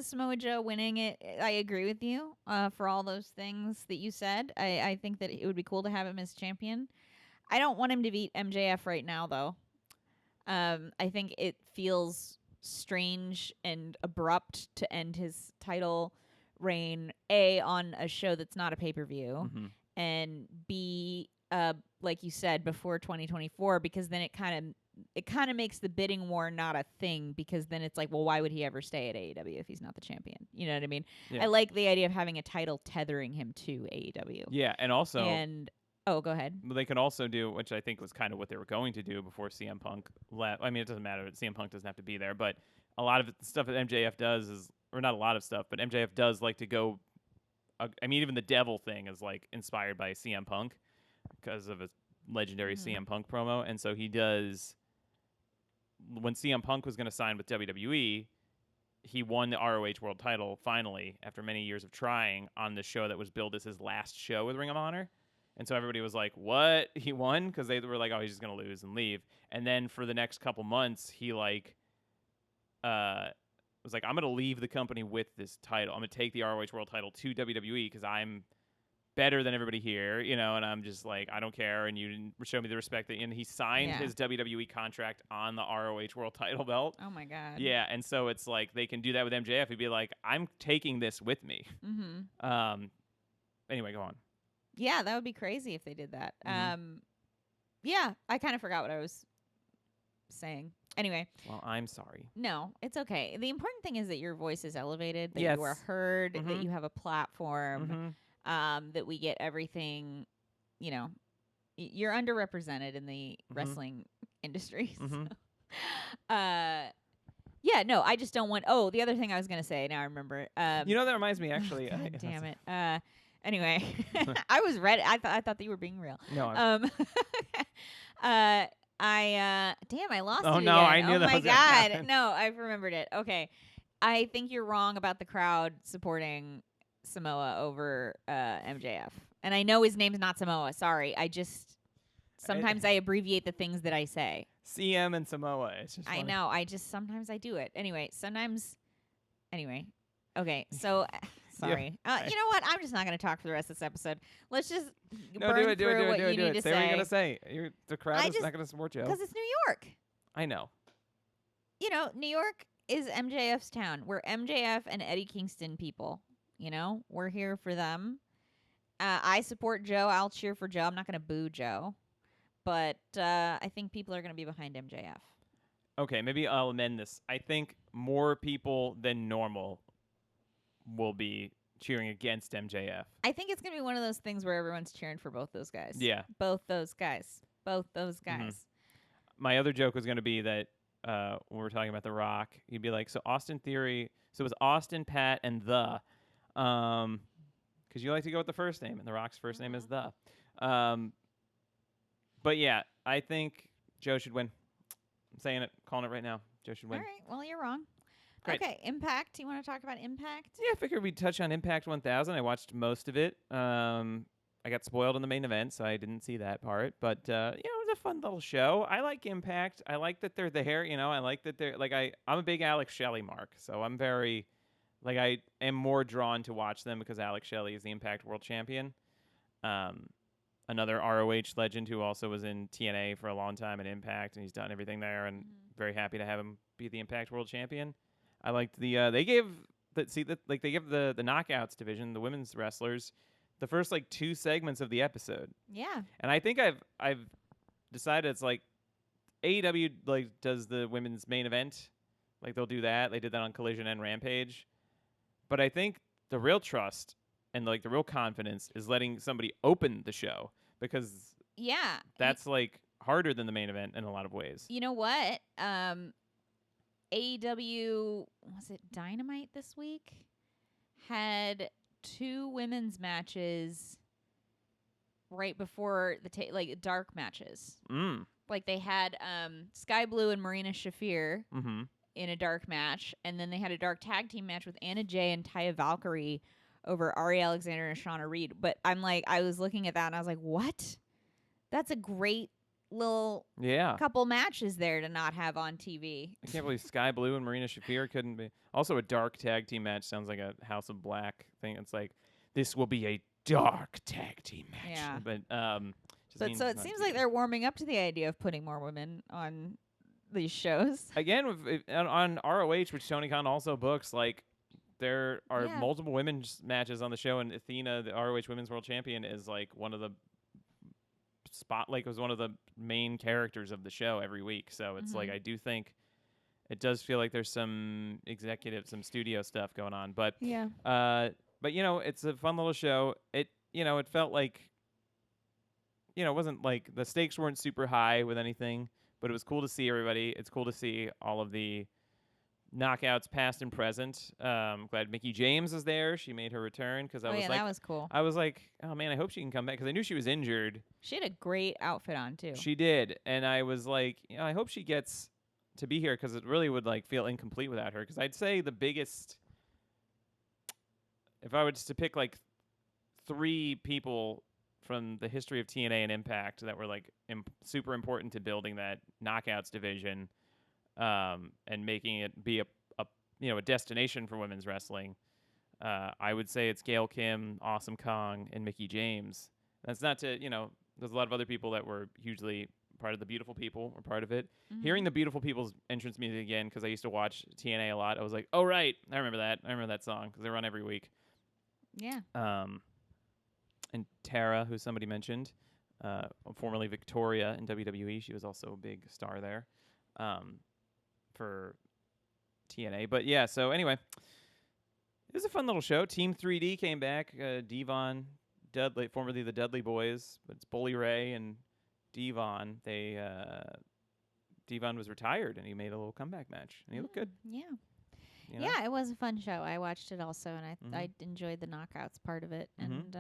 Samoa Joe winning it, I agree with you for all those things that you said. I think that it would be cool to have him as champion. I don't want him to beat MJF right now, though. I think it feels strange and abrupt to end his title reign, A, on a show that's not a pay-per-view, and B, like you said, before 2024, because then it kind of makes the bidding war not a thing, because then it's like, well, why would he ever stay at AEW if he's not the champion? You know what I mean? Yeah. I like the idea of having a title tethering him to AEW. Yeah, and also... Oh, go ahead. They could also do, which I think was kind of what they were going to do before CM Punk left. I mean, it doesn't matter. CM Punk doesn't have to be there, but a lot of the stuff that MJF does is, or not a lot of stuff, but MJF does like to go. I mean, even the devil thing is like inspired by CM Punk because of a legendary CM Punk promo, and so he does. When CM Punk was going to sign with WWE, he won the ROH World Title finally after many years of trying on the show that was billed as his last show with Ring of Honor. And so everybody was like, "What? He won?" Because they were like, "Oh, he's just gonna lose and leave." And then for the next couple months, he like was like, "I'm gonna leave the company with this title. I'm gonna take the ROH World Title to WWE because I'm better than everybody here, you know." And I'm just like, "I don't care." And you didn't show me the respect. And he signed his WWE contract on the ROH World Title belt. Oh my God. Yeah, and so it's like they can do that with MJF. He'd be like, "I'm taking this with me." Anyway, go on. Yeah, that would be crazy if they did that. Yeah, I kind of forgot what I was saying. Anyway. Well, I'm sorry. No, it's okay. The important thing is that your voice is elevated, that yes. you are heard, that you have a platform, that we get everything, you know, you're underrepresented in the wrestling industry. So. Yeah, no, I just don't want. Oh, the other thing I was going to say, now I remember. You know, that reminds me, actually. God damn it. Anyway, I was ready. I thought that you were being real. No. Damn, I lost it. Oh, no, again. I knew that my was gonna God. happen. No, I've remembered it. Okay. I think you're wrong about the crowd supporting Samoa over MJF. And I know his name's not Samoa. Sorry. I just sometimes I abbreviate the things that I say. CM and Samoa. It's just funny. I know. Sometimes I do it. Anyway, Okay. So sorry. Yeah. You know what? I'm just not going to talk for the rest of this episode. Let's just do burn it. through what you need to say. What you're going to say. The crowd is not going to support you. Because it's New York. I know. You know, New York is MJF's town. We're MJF and Eddie Kingston people. You know, we're here for them. I support Joe. I'll cheer for Joe. I'm not going to boo Joe. But I think people are going to be behind MJF. Okay, maybe I'll amend this. I think more people than normal will be cheering against MJF. I think it's going to be one of those things where everyone's cheering for both those guys. Yeah. Both those guys. My other joke was going to be that when we were talking about The Rock, he'd be like, so Austin Theory, so it was Austin, Pat, and The. Because you like to go with the first name, and The Rock's first name is The. But yeah, I think Joe should win. I'm saying it, calling it right now. Joe should win. All right, well, you're wrong. Great. Okay, Impact. You want to talk about Impact? Yeah, I figured we'd touch on Impact 1000. I watched most of it. I got spoiled in the main event, so I didn't see that part. But, it was a fun little show. I like Impact. I like that they're there. I like that they're, I'm a big Alex Shelley mark, so I'm very, I am more drawn to watch them because Alex Shelley is the Impact World Champion. Another ROH legend who also was in TNA for a long time at Impact, and he's done everything there, and very happy to have him be the Impact World Champion. I liked they gave the Knockouts division, the women's wrestlers, the first 2 segments of the episode. Yeah. And I think I've decided it's AEW does the women's main event, they'll do that. They did that on Collision and Rampage. But I think the real trust and the real confidence is letting somebody open the show, because that's harder than the main event in a lot of ways. You know what? AEW, was it Dynamite this week? Had 2 women's matches right before the dark matches. They had Sky Blue and Marina Shafir in a dark match, and then they had a dark tag team match with Anna Jay and Taya Valkyrie over Ari Alexander and Shauna Reed. But I was looking at that and I was like, what? That's a great little couple matches there to not have on TV. I can't believe Sky Blue and Marina Shafir couldn't be. Also, a dark tag team match sounds like a House of Black thing. It's this will be a dark tag team match. Yeah. But so it seems like they're warming up to the idea of putting more women on these shows. Again, on ROH, which Tony Khan also books, there are multiple women's matches on the show, and Athena, the ROH Women's World Champion, is one of the was one of the main characters of the show every week. So it's I do think it does feel like there's some studio stuff going on. But but it's a fun little show. It it felt it wasn't the stakes weren't super high with anything, but it was cool to see everybody. It's cool to see all of the knockouts past and present. Glad Mickey James is there. She made her return because Oh yeah, that was cool. I was like, oh man, I hope she can come back because I knew she was injured. She had a great outfit on too. She did, and I was like, I hope she gets to be here because it really would like feel incomplete without her. Because I'd say the biggest, if I was to pick like 3 people from the history of TNA and Impact that were like super important to building that knockouts division, and making it be a destination for women's wrestling, I would say it's Gail Kim, Awesome Kong, and Mickey James. That's not to there's a lot of other people that were hugely part of the Beautiful People or part of it. Mm-hmm. Hearing the Beautiful People's entrance music again because I used to watch TNA a lot, I was like, oh right, I remember that song because they were on every week. Yeah. And Tara, who somebody mentioned, formerly Victoria in WWE, she was also a big star there for TNA. But yeah, so anyway, it was a fun little show. Team 3D came back. Devon, Dudley, formerly the Dudley Boys, but it's Bully Ray and Devon. Devon was retired, and he made a little comeback match, and he looked good. Yeah. You know? Yeah, it was a fun show. I watched it also, and I enjoyed the knockouts part of it. And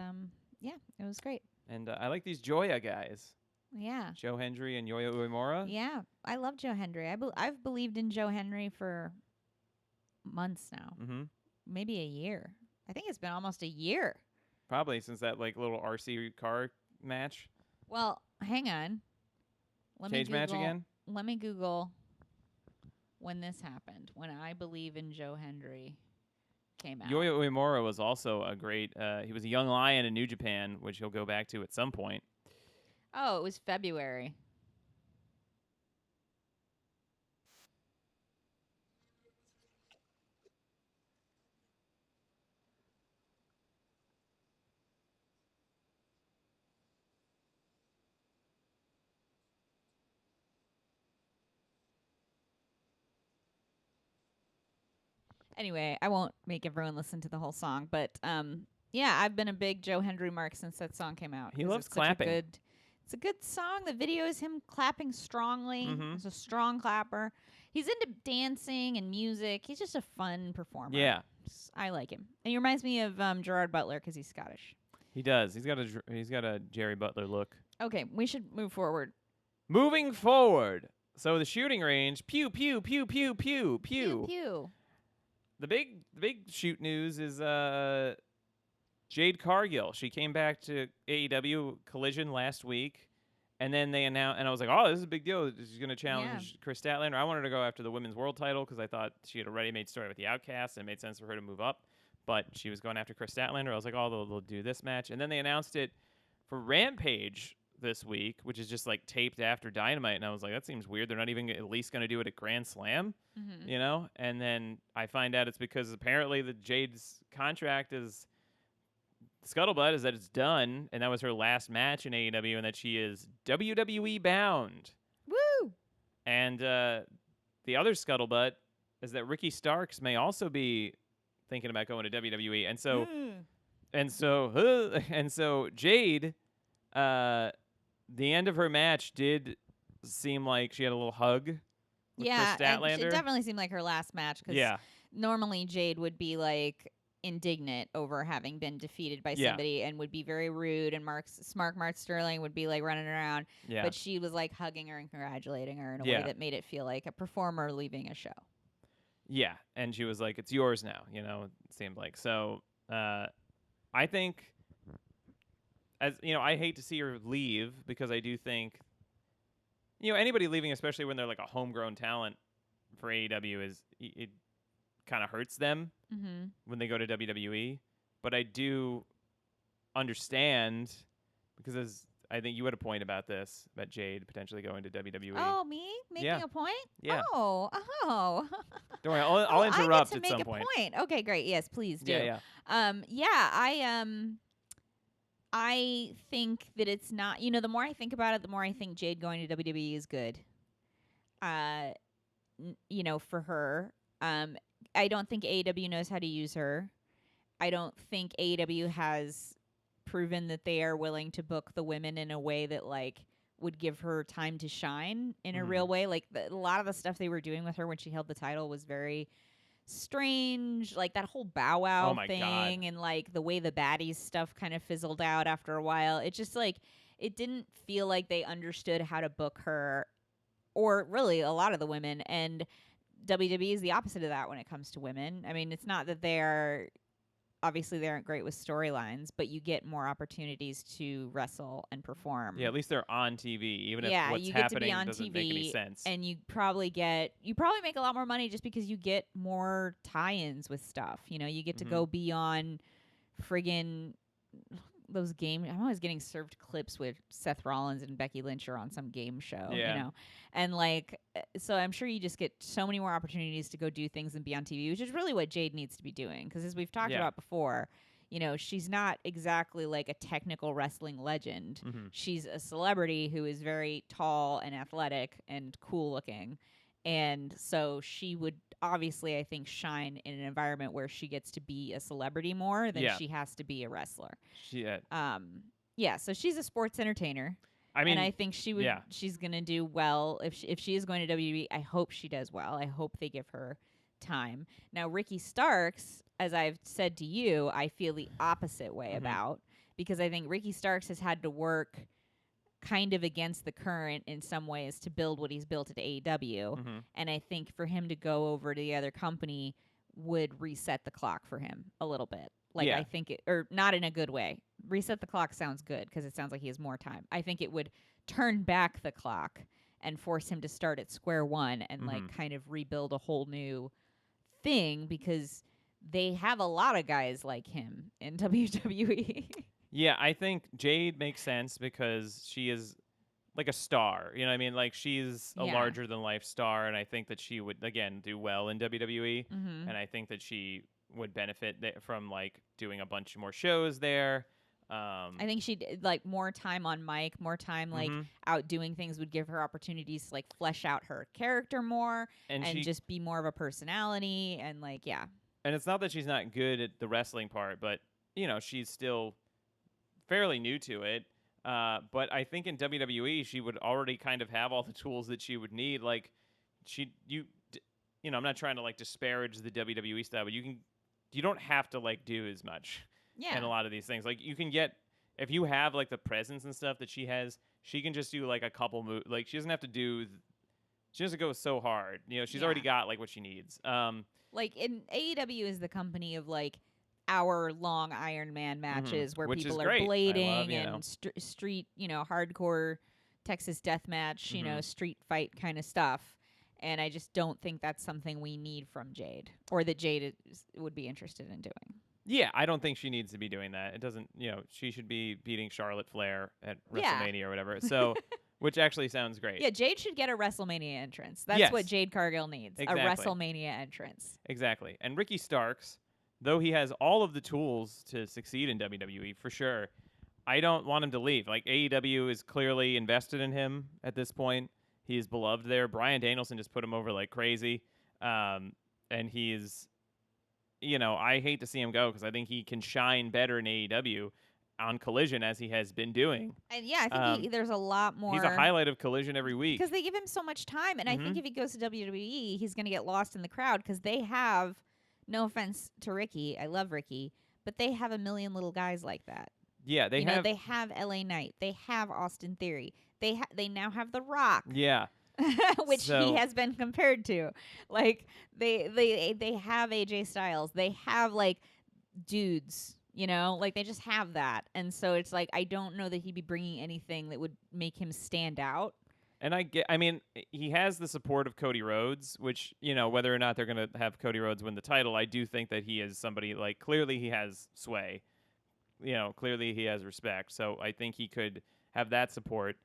yeah, it was great. And I like these Joya guys. Yeah. Joe Hendry and Yoya Uemura. Yeah, I love Joe Hendry. I've believed in Joe Hendry for months now. Mm-hmm. Maybe a year. I think it's been almost a year. Probably since that like little RC car match. Well, hang on. Cage match again? Let me Google when this happened. When I Believe in Joe Hendry came out. Yoya Uemura was also a great. He was a young lion in New Japan, which he'll go back to at some point. Oh, it was February. Anyway, I won't make everyone listen to the whole song, but yeah, I've been a big Joe Hendry mark since that song came out. He loves it's clapping. It's a good song. The video is him clapping strongly. Mm-hmm. He's a strong clapper. He's into dancing and music. He's just a fun performer. Yeah. I like him. And he reminds me of Gerard Butler because he's Scottish. He does. He's got a Jerry Butler look. Okay, we should move forward. Moving forward. So the shooting range, pew pew pew pew pew pew. Pew pew. The big shoot news is Jade Cargill. She came back to AEW Collision last week, and then they announced, and I was like, oh, this is a big deal. She's going to challenge Chris Statlander. I wanted to go after the women's world title because I thought she had already made story with the Outcasts, and it made sense for her to move up. But she was going after Chris Statlander. I was like, oh, they'll do this match. And then they announced it for Rampage this week, which is just like taped after Dynamite. And I was like, that seems weird. They're not even at least going to do it at Grand Slam, you know? And then I find out it's because apparently the Jade's contract is scuttlebutt is that it's done. And that was her last match in AEW and that she is WWE bound. Woo! And the other scuttlebutt is that Ricky Starks may also be thinking about going to WWE. And so Jade, the end of her match did seem like she had a little hug with Chris Statlander. It definitely seemed like her last match because normally Jade would be like indignant over having been defeated by somebody and would be very rude, and Mark Sterling would be like running around. Yeah. But she was like hugging her and congratulating her in a way that made it feel like a performer leaving a show. Yeah, and she was like, it's yours now, you know, it seemed like. So I think, as you know, I hate to see her leave because I do think, you know, anybody leaving, especially when they're like a homegrown talent for AEW, it kind of hurts them when they go to WWE. But I do understand because as I think you had a point about this, about Jade potentially going to WWE. Oh, me making a point? Yeah. Oh. Don't worry, I'll interrupt at some point. Okay, great. Yes, please do. Yeah. I think that it's not. You know, the more I think about it, the more I think Jade going to WWE is good. You know, for her. I don't think AEW knows how to use her. I don't think AEW has proven that they are willing to book the women in a way that like would give her time to shine in a real way. Like a lot of the stuff they were doing with her when she held the title was very strange, like that whole Bow Oh Wow my thing, God. and like the way the baddies stuff kind of fizzled out after a while. It just like it didn't feel like they understood how to book her, or really a lot of the women. And WWE is the opposite of that when it comes to women. I mean, it's not that they're obviously they aren't great with storylines, but you get more opportunities to wrestle and perform. Yeah, at least they're on TV, even if Yeah, what's you get to be happening on doesn't make any TV, sense. and you probably make a lot more money just because you get more tie-ins with stuff. You know, you get to go be on friggin' those games. I'm always getting served clips with Seth Rollins and Becky Lynch are on some game show, you Yeah. know, and like, so I'm sure you just get so many more opportunities to go do things and be on TV, which is really what Jade needs to be doing. Because as we've talked Yeah. about before, you know, she's not exactly like a technical wrestling legend. She's a celebrity who is very tall and athletic and cool looking. And so she would obviously, I think, shine in an environment where she gets to be a celebrity more than Yeah. she has to be a wrestler. Yeah. Yeah, so she's a sports entertainer. I mean, and I think she would. yeah. She's gonna do well if she is going to WWE. I hope she does well. I hope they give her time. Now, Ricky Starks, as I've said to you, I feel the opposite way about, because I think Ricky Starks has had to work kind of against the current in some ways to build what he's built at AEW. And I think for him to go over to the other company would reset the clock for him a little bit. Like, Yeah. I think or not in a good way. Reset the clock sounds good because it sounds like he has more time. I think it would turn back the clock and force him to start at square one and like kind of rebuild a whole new thing, because they have a lot of guys like him in WWE. Yeah, I think Jade makes sense because she is like a star. You know what I mean? Like, she's a Yeah. larger than life star, and I think that she would, again, do well in WWE. And I think that she would benefit from like doing a bunch more shows there. I think she'd like more time on mic, more time like out doing things would give her opportunities to like flesh out her character more and just be more of a personality and like, yeah. And it's not that she's not good at the wrestling part, but you know, she's still fairly new to it. But I think in WWE, she would already kind of have all the tools that she would need. Like, you know, I'm not trying to like disparage the WWE style, but you don't have to like do as much. Yeah. And a lot of these things, like, you can get, if you have like the presence and stuff that she has, she can just do like a couple moves. Like, she doesn't have to go so hard. You know, she's already got like what she needs. Like in AEW is the company of like hour-long Iron Man matches where Which people is are great. blading love, and street, you know, hardcore Texas death match, you know, street fight kind of stuff. And I just don't think that's something we need from Jade, or that Jade would be interested in doing. Yeah, I don't think she needs to be doing that. It doesn't, you know, she should be beating Charlotte Flair at WrestleMania or whatever. So, which actually sounds great. Yeah, Jade should get a WrestleMania entrance. That's what Jade Cargill needs, a WrestleMania entrance. Exactly. And Ricky Starks, though he has all of the tools to succeed in WWE, for sure, I don't want him to leave. Like, AEW is clearly invested in him at this point. He is beloved there. Bryan Danielson just put him over like crazy. And he's, you know, I hate to see him go because I think he can shine better in AEW on Collision as he has been doing. And yeah, I think there's a lot more. He's a highlight of Collision every week. Because they give him so much time. And I think if he goes to WWE, he's going to get lost in the crowd because they have, no offense to Ricky, I love Ricky, but they have a million little guys like that. Yeah, they have. They have LA Knight. They have Austin Theory. They now have The Rock. Yeah. Which he has been compared to. Like, they have AJ Styles. They have, like, dudes, you know? Like, they just have that. And so it's like, I don't know that he'd be bringing anything that would make him stand out. And I mean, he has the support of Cody Rhodes, which, you know, whether or not they're going to have Cody Rhodes win the title, I do think that he is somebody, like, clearly he has sway. You know, clearly he has respect. So I think he could have that support.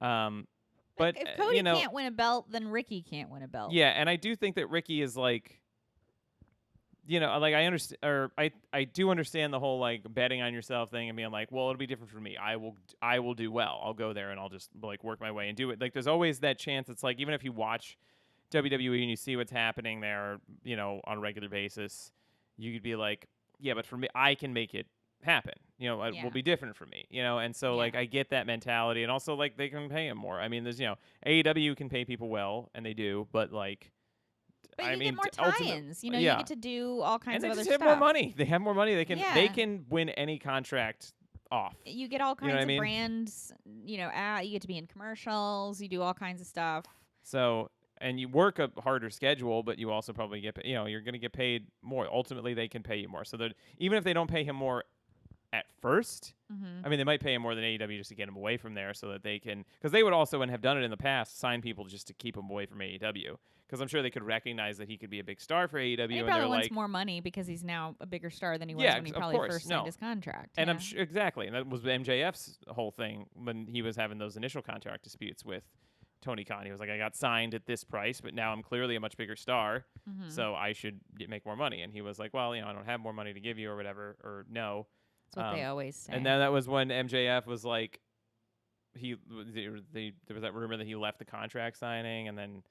But if Cody you know, can't win a belt, then Ricky can't win a belt. Yeah, and I do think that Ricky is like, you know, like I understand, or I do understand the whole like betting on yourself thing and being like, well, it'll be different for me. I will do well. I'll go there and I'll just like work my way and do it. Like, there's always that chance. It's like, even if you watch WWE and you see what's happening there, you know, on a regular basis, you could be like, yeah, but for me, I can make it happen. You know, it Yeah. will be different for me. You know, and so Yeah. like I get that mentality, and also like they can pay him more. I mean, there's AEW can pay people well, and they do, but like. But I you mean, get more tie-ins. You yeah. get to do all kinds And they of other just have stuff. more money. They have more money. They Yeah. can win any contract off. You get all You know kinds what I of mean? brands. You get to be in commercials. You do all kinds of stuff. So, and you work a harder schedule, but you also probably get, you're going to get paid more. Ultimately, they can pay you more. So that even if they don't pay him more at first, Mm-hmm. I mean, they might pay him more than AEW just to get him away from there, so that they can, because they would also, and have done it in the past, sign people just to keep him away from AEW. Because I'm sure they could recognize that he could be a big star for AEW, And he and probably they're wants like, more money because he's now a bigger star than he was Yeah, when he of probably course, first no. signed his contract. and yeah. I'm sure exactly, and that was MJF's whole thing when he was having those initial contract disputes with Tony Khan. He was like, I got signed at this price, but now I'm clearly a much bigger star, Mm-hmm. so I should make more money. And he was like, well, I don't have more money to give you or whatever, or no. That's what they always say. And then that was when MJF was like, there was that rumor that he left the contract signing, and then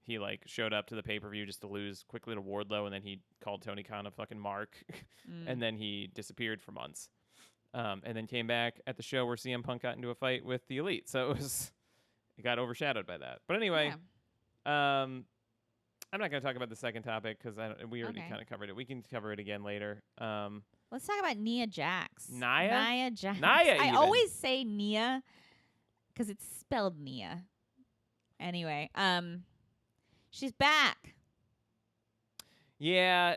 he like showed up to the pay-per-view just to lose quickly to Wardlow, and then he called Tony Khan a fucking mark, and then he disappeared for months, and then came back at the show where CM Punk got into a fight with the Elite. So it got overshadowed by that. But anyway, I'm not going to talk about the second topic because we already kind of covered it. We can cover it again later. Let's talk about Nia Jax. Nia Jax. Nia I even. always say Nia because it's spelled Nia. Anyway, she's back. Yeah,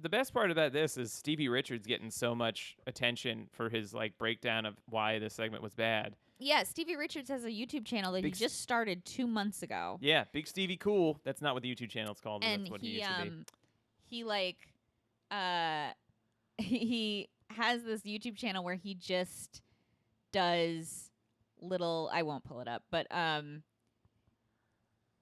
the best part about this is Stevie Richards getting so much attention for his like breakdown of why this segment was bad. Yeah, Stevie Richards has a YouTube channel that he just started 2 months ago. Yeah, Big Stevie Cool. That's not what the YouTube channel's called. And that's what he used to be. He like he has this YouTube channel where he just does little, I won't pull it up, but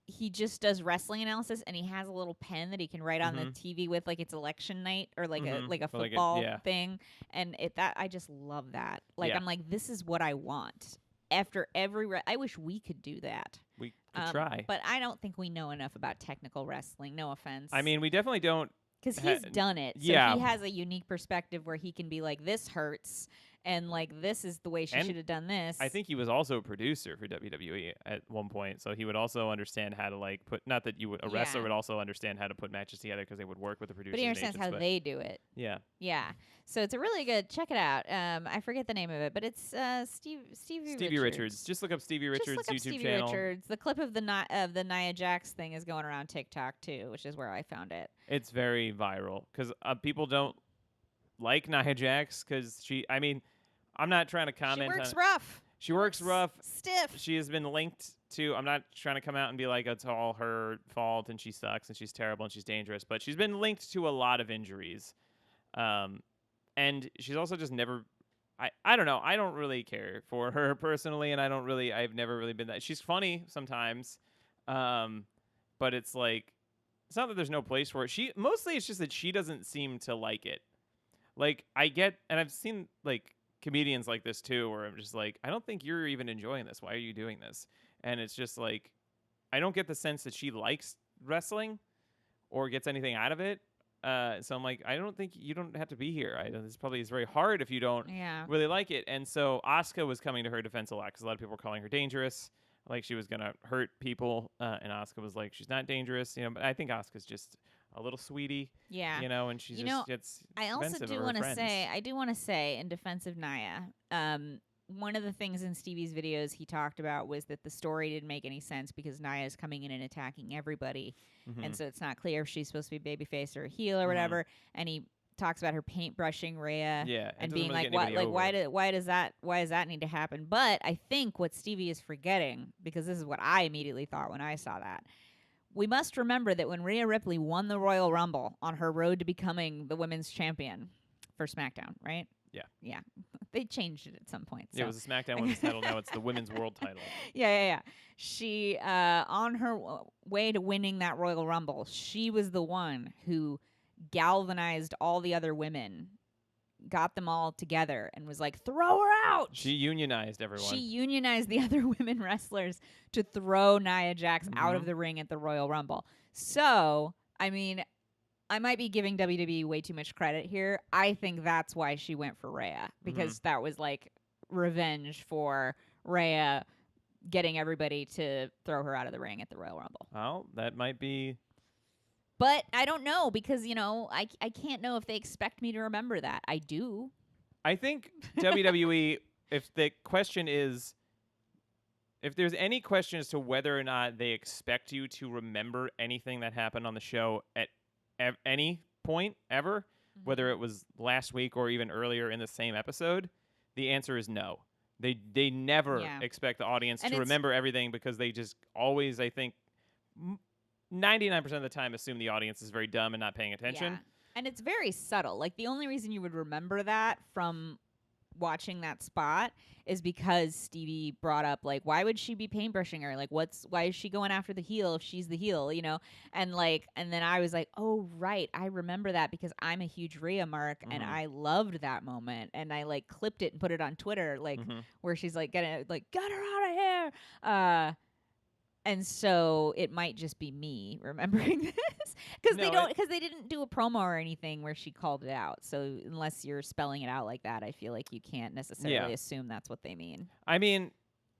he just does wrestling analysis, and he has a little pen that he can write on the TV with, like it's election night or like a football thing, and I just love that. Like I'm like, this is what I want. After every I wish we could do that. We could try. But I don't think we know enough about technical wrestling. No offense. I mean, we definitely don't. Because he's done it. So he has a unique perspective where he can be like, this hurts, and like, this is the way she should have done this. I think he was also a producer for WWE at one point, so he would also understand how to like put. Not that a wrestler would also understand how to put matches together because they would work with the producers. But he understands how they do it. Yeah. Yeah. So it's a really good. Check it out. I forget the name of it, but it's Stevie Richards. Just look up Stevie Richards' Just look up YouTube Stevie channel. Richards. The clip of the Nia Jax thing is going around TikTok too, which is where I found it. It's very viral because people don't like Nia Jax because she. I mean, I'm not trying to comment. She works rough. She works rough. Stiff. She has been linked to. I'm not trying to come out and be like it's all her fault and she sucks and she's terrible and she's dangerous, but she's been linked to a lot of injuries. And she's also just never. I don't know. I don't really care for her personally, and I've never really been that. She's funny sometimes, but it's like it's not that there's no place for it. Mostly it's just that she doesn't seem to like it. Like I get, and I've seen like comedians like this too, where I'm just like, I don't think you're even enjoying this. Why are you doing this? And it's just like, I don't get the sense that she likes wrestling or gets anything out of it. So I'm like, I don't think you don't have to be here. This probably is very hard if you don't really like it. And so Asuka was coming to her defense a lot because a lot of people were calling her dangerous, like she was gonna hurt people. And Asuka was like, she's not dangerous, But I think Asuka's just a little sweetie, and she just gets. I also do want to say, in defense of Nia, one of the things in Stevie's videos he talked about was that the story didn't make any sense because Nia is coming in and attacking everybody, and so it's not clear if she's supposed to be babyface or a heel or whatever. And he talks about her paintbrushing Rhea, and being really like, why does that need to happen? But I think what Stevie is forgetting, because this is what I immediately thought when I saw that. We must remember that when Rhea Ripley won the Royal Rumble on her road to becoming the women's champion for SmackDown, right? Yeah. Yeah. They changed it at some point. So. Yeah, it was the SmackDown Women's title. Now it's the Women's World title. Yeah. She, on her way to winning that Royal Rumble, she was the one who galvanized all the other women, got them all together, and was like, throw her out! She unionized everyone. She unionized the other women wrestlers to throw Nia Jax out of the ring at the Royal Rumble. So, I mean, I might be giving WWE way too much credit here. I think that's why she went for Rhea, because that was like revenge for Rhea getting everybody to throw her out of the ring at the Royal Rumble. Well, that might be. But I don't know, because, I can't know if they expect me to remember that. I do. I think WWE, if the question is, if there's any question as to whether or not they expect you to remember anything that happened on the show at any point ever, whether it was last week or even earlier in the same episode, the answer is no. They never expect the audience to remember everything, because they just always, I think, 99% of the time assume the audience is very dumb and not paying attention. Yeah. And it's very subtle. Like, the only reason you would remember that from watching that spot is because Stevie brought up, like, why would she be paintbrushing her? Like, why is she going after the heel if she's the heel, And then I was like, oh, right, I remember that because I'm a huge Rhea mark, and I loved that moment, and I like clipped it and put it on Twitter, like where she's like, get her out of here. And so it might just be me remembering this, because they didn't do a promo or anything where she called it out. So unless you're spelling it out like that, I feel like you can't necessarily assume that's what they mean. I mean,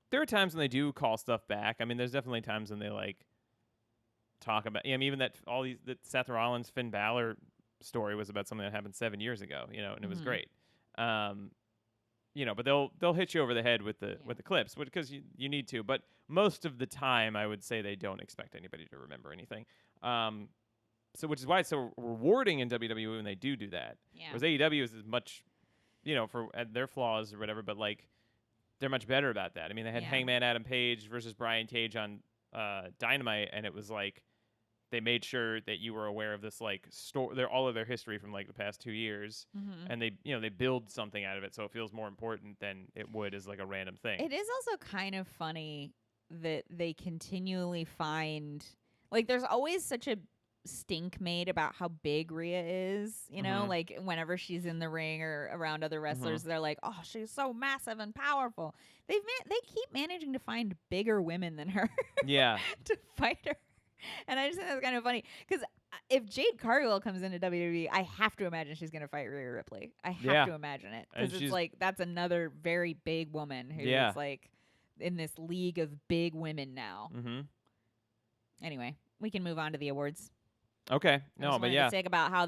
there are times when they do call stuff back. I mean, there's definitely times when they like talk about. I mean, even that Seth Rollins Finn Balor story was about something that happened 7 years ago. And it was great. But they'll hit you over the head with the clips, because you need to. But most of the time, I would say they don't expect anybody to remember anything. So which is why it's so rewarding in WWE when they do that. Yeah. Whereas AEW is as much, for their flaws or whatever, but like they're much better about that. I mean, they had Hangman Adam Page versus Brian Cage on Dynamite, and it was like they made sure that you were aware of this like all of their history from like the past 2 years, and they build something out of it, so it feels more important than it would as like a random thing. It is also kind of funny that they continually find, like, there's always such a stink made about how big Rhea is, like whenever she's in the ring or around other wrestlers, they're like, oh, she's so massive and powerful. They keep managing to find bigger women than her to fight her. And I just think that's kind of funny, because if Jade Cargill comes into WWE, I have to imagine she's going to fight Rhea Ripley. I have to imagine it, because it's like that's another very big woman who is like in this league of big women now. Anyway, we can move on to the awards. Okay, to talk about how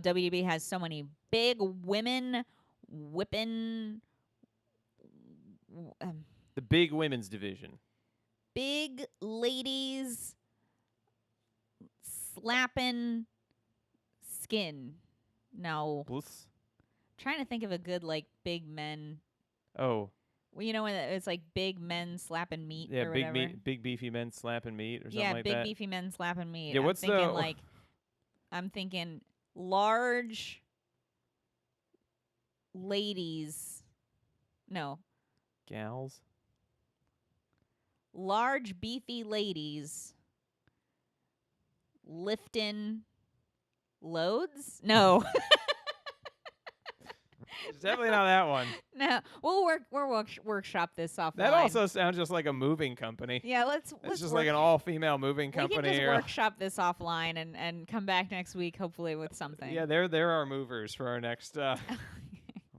WWE has so many big women whipping. The big women's division. Big ladies slapping skin. No. Trying to think of a good, like, big men. Oh. Well, when it's like big men slapping meat or big whatever. Big beefy men slapping meat or something like that. Yeah, big beefy men slapping meat. Yeah, I'm thinking large ladies. No. Gals. Large beefy ladies lifting loads? No. It's definitely not that one. No, we'll workshop this offline. That also sounds just like a moving company. Yeah, let's just like an all-female moving company. We can just workshop this offline and come back next week, hopefully with something. Yeah, there are movers for our next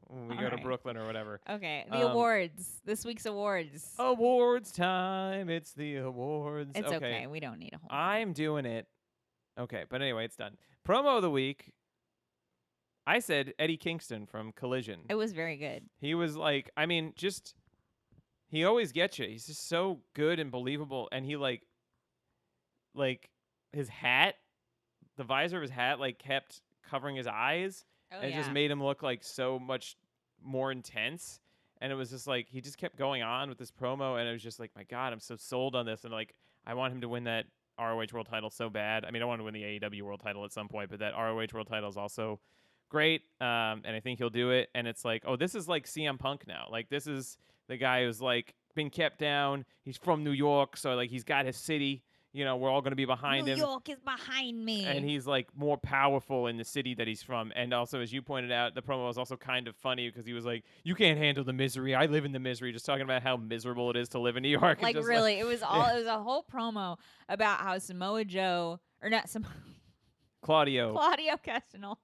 when we go to Brooklyn or whatever. Okay, the awards. This week's awards. Awards time. It's the awards. It's okay. We don't need a whole. I'm doing it. Okay, but anyway, it's done. Promo of the week. I said Eddie Kingston from Collision. It was very good. He was like, I mean, he always gets you. He's just so good and believable. And he like his hat, the visor of his hat, like kept covering his eyes. And it just made him look like so much more intense. And it was just like, he just kept going on with this promo. And it was just like, my God, I'm so sold on this. And like, I want him to win that ROH World title so bad. I mean, I want to win the AEW World title at some point, but that ROH World title is also great. And I think he'll do it. And it's like, oh, this is like CM Punk now. Like, this is the guy who's like been kept down. He's from New York. So like, he's got his city. We're all going to be behind him. New York is behind me. And he's like more powerful in the city that he's from. And also, as you pointed out, the promo was also kind of funny because he was like, you can't handle the misery. I live in the misery. Just talking about how miserable it is to live in New York. Like, really, it was a whole promo about how Samoa Joe, or not Samoa, Claudio. Claudio Castagnoli.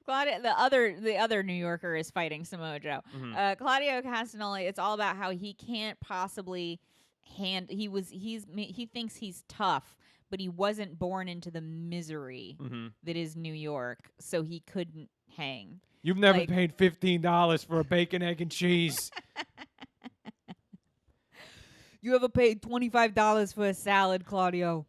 Claudio, the other New Yorker is fighting Samoa Joe. Mhm. Claudio Castagnoli. It's all about how he can't possibly he thinks he's tough, but he wasn't born into the misery Mhm. that is New York, so he couldn't hang. You've never Like- paid $15 for a bacon, egg, and cheese. You ever paid $25 for a salad, Claudio?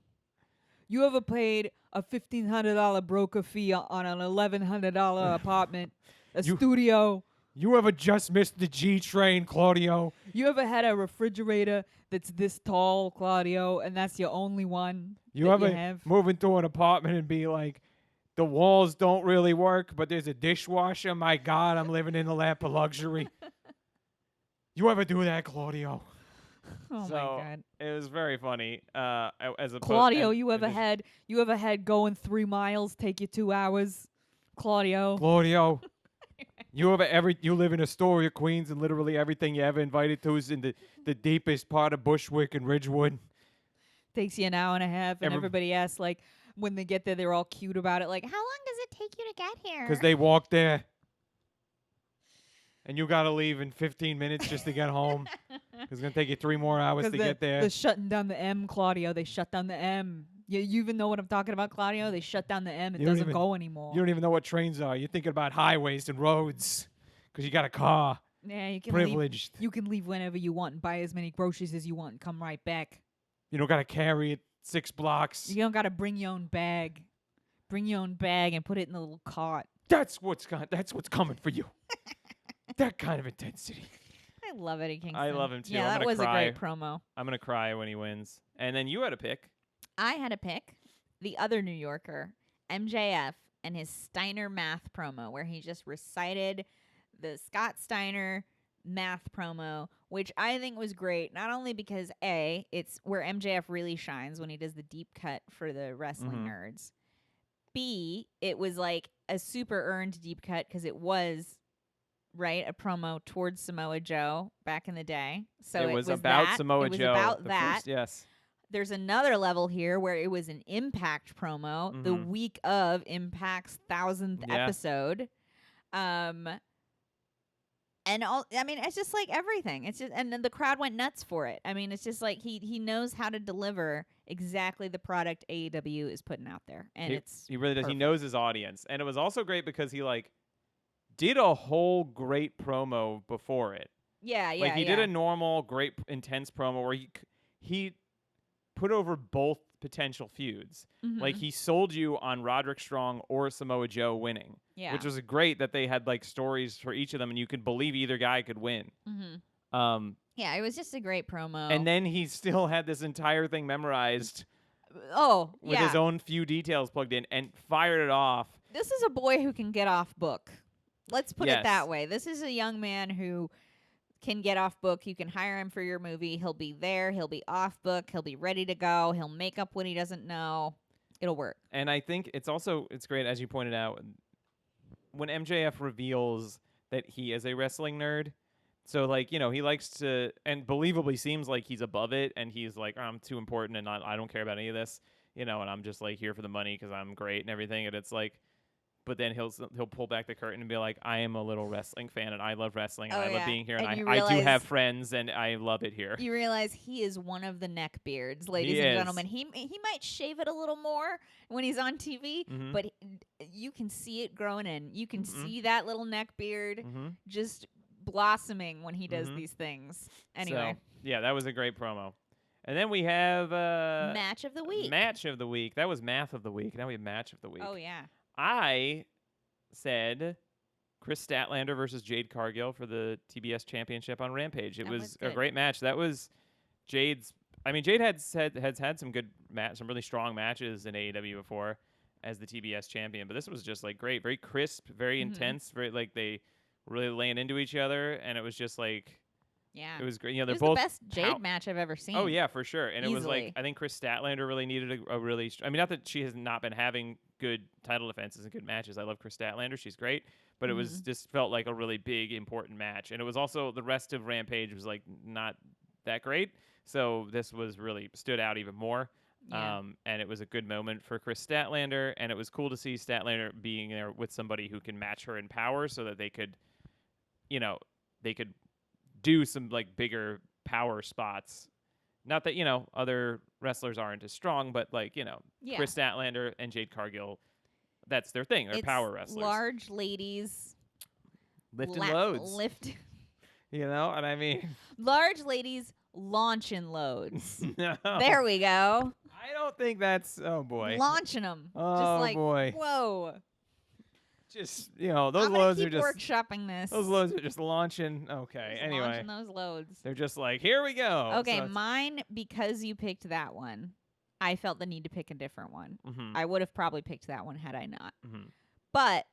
You ever paid a $1,500 broker fee on an $1,100 apartment, a You- studio? You ever just missed the G train, Claudio? You ever had a refrigerator that's this tall, Claudio, and that's your only one You that ever you have? move into an apartment and be like, the walls don't really work, but there's a dishwasher? My God, I'm living in the lap of luxury. You ever do that, Claudio? Oh So, my God, It was very funny. As a Claudio, you ever had going 3 miles take you 2 hours, Claudio? Claudio. You live in Astoria, Queens, and literally everything you ever invited to is in the deepest part of Bushwick and Ridgewood. Takes you an hour and a half, and Every- everybody asks like when they get there, they're all cute about it. Like, how long does it take you to get here? Because they walk there. And you got to leave in 15 minutes just to get home. It's going to take you 3 more hours to get there. They're shutting down the M, Claudio. They shut down the M. You even know what I'm talking about, Claudio? They shut down the M. It You don't doesn't even- go anymore. You don't even know what trains are. You're thinking about highways and roads because you got a car. Yeah, you can leave. Privileged. You can leave whenever you want and buy as many groceries as you want and come right back. You don't got to carry it 6 blocks. You don't got to bring your own bag. Bring your own bag and put it in the little cart. That's what's coming for you. That kind of intensity. I love Eddie Kingston. I love him too. Yeah, I'm that gonna was cry. a great promo. I'm gonna cry when he wins. And then you had a pick. I had a pick, the other New Yorker, MJF, and his Steiner math promo, where he just recited the Scott Steiner math promo, which I think was great, not only because A, it's where MJF really shines when he does the deep cut for the wrestling Mhm. nerds. B, it was like a super earned deep cut because it was a promo towards Samoa Joe back in the day. So it was about that. Samoa it was Joe. about the that. First, yes. There's another level here where it was an Impact promo the Mhm. week of Impact's 1,000th Yeah. episode. And all, I mean, it's just like everything. It's just, and then the crowd went nuts for it. I mean, it's just like he knows how to deliver exactly the product AEW is putting out there, and He really does. He perfect. knows his audience, and it was also great because he did a whole great promo before it. Yeah, yeah, He yeah. did a normal, great, intense promo where he put over both potential feuds. Mhm. He sold you on Roderick Strong or Samoa Joe winning, yeah. which was great that they had stories for each of them, and you could believe either guy could win. Mhm. Yeah, it was just a great promo. And then he still had this entire thing memorized with his yeah. own few details plugged in and fired it off. This is a boy who can get off book. Let's put it Yes. that way. This is a young man who can get off book. You can hire him for your movie. He'll be there. He'll be off book. He'll be ready to go. He'll make up what he doesn't know. It'll work. And I think it's great, as you pointed out, when MJF reveals that he is a wrestling nerd. So, he likes to, and believably seems like he's above it, and he's like, I'm too important, and I don't care about any of this, and I'm just, here for the money because I'm great and everything, and it's but then he'll pull back the curtain and be like, I am a little wrestling fan, and I love wrestling, and I love being here, and you I do realize- have friends, and I love it here. You realize he is one of the neckbeards, ladies He and is. gentlemen. He might shave it a little more when he's on TV, Mhm. but you can see it growing in. You can Mhm. see that little neckbeard Mm-hmm. just blossoming when he does Mhm. these things. Anyway, So, yeah, that was a great promo. And then we have match of the week. Match of the week. That was math of the week. Now we have match of the week. Oh yeah. I said Chris Statlander versus Jade Cargill for the TBS Championship on Rampage. It That was was a good. great match. That was Jade's. I mean, Jade has had some good some really strong matches in AEW before as the TBS champion, but this was just great, very crisp, very Mhm. intense, very they really laying into each other, and it was just Yeah. it was great. It They're was both the best Jade match I've ever seen. Oh yeah, for sure. And it was Easily. I think Chris Statlander really needed a really. I mean, not that she has not been having good title defenses and good matches. I love Chris Statlander; she's great. But it was just felt like a really big, important match. And it was also the rest of Rampage was not that great. So this was really stood out even more. Yeah. And it was a good moment for Chris Statlander, and it was cool to see Statlander being there with somebody who can match her in power, so that they could, they could do some like bigger power spots. Not that other wrestlers aren't as strong, but like Yeah. Chris Statlander and Jade Cargill, that's their thing. They're It's power wrestlers, large ladies lifting loads. And I mean, large ladies launching loads. No. There we go. I don't think that's. Oh boy. Launching them. Oh, just like, boy. whoa. Just I'm those gonna loads keep are just. workshopping this. Those loads are just launching. Okay. Just Anyway, launching those loads. they're just like, here we go. Okay, So it's- mine, because you picked that one, I felt the need to pick a different one. Mhm. I would have probably picked that one had I not. Mhm. But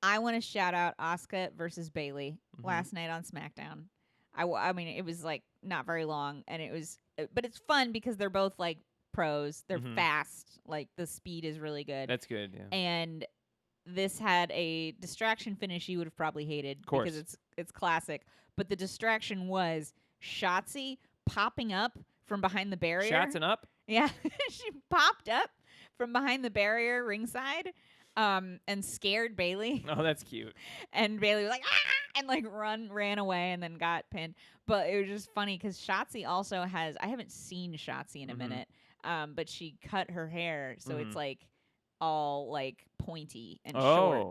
I want to shout out Asuka versus Bailey Mhm. last night on SmackDown. I mean, it was like not very long, and it was, but it's fun because they're both like pros. They're Mhm. fast. Like the speed is really good. That's good. Yeah. And this had a distraction finish you would have probably hated Course. because it's classic. But the distraction was Shotzi popping up from behind the barrier. Shots and up. Yeah, she popped up from behind the barrier ringside, and scared Bailey. Oh, that's cute. And Bailey was like, ah! And like ran away and then got pinned. But it was just funny because Shotzi also has, I haven't seen Shotzi in a Mhm. minute, but she cut her hair so it's Mhm. like all like pointy and Oh.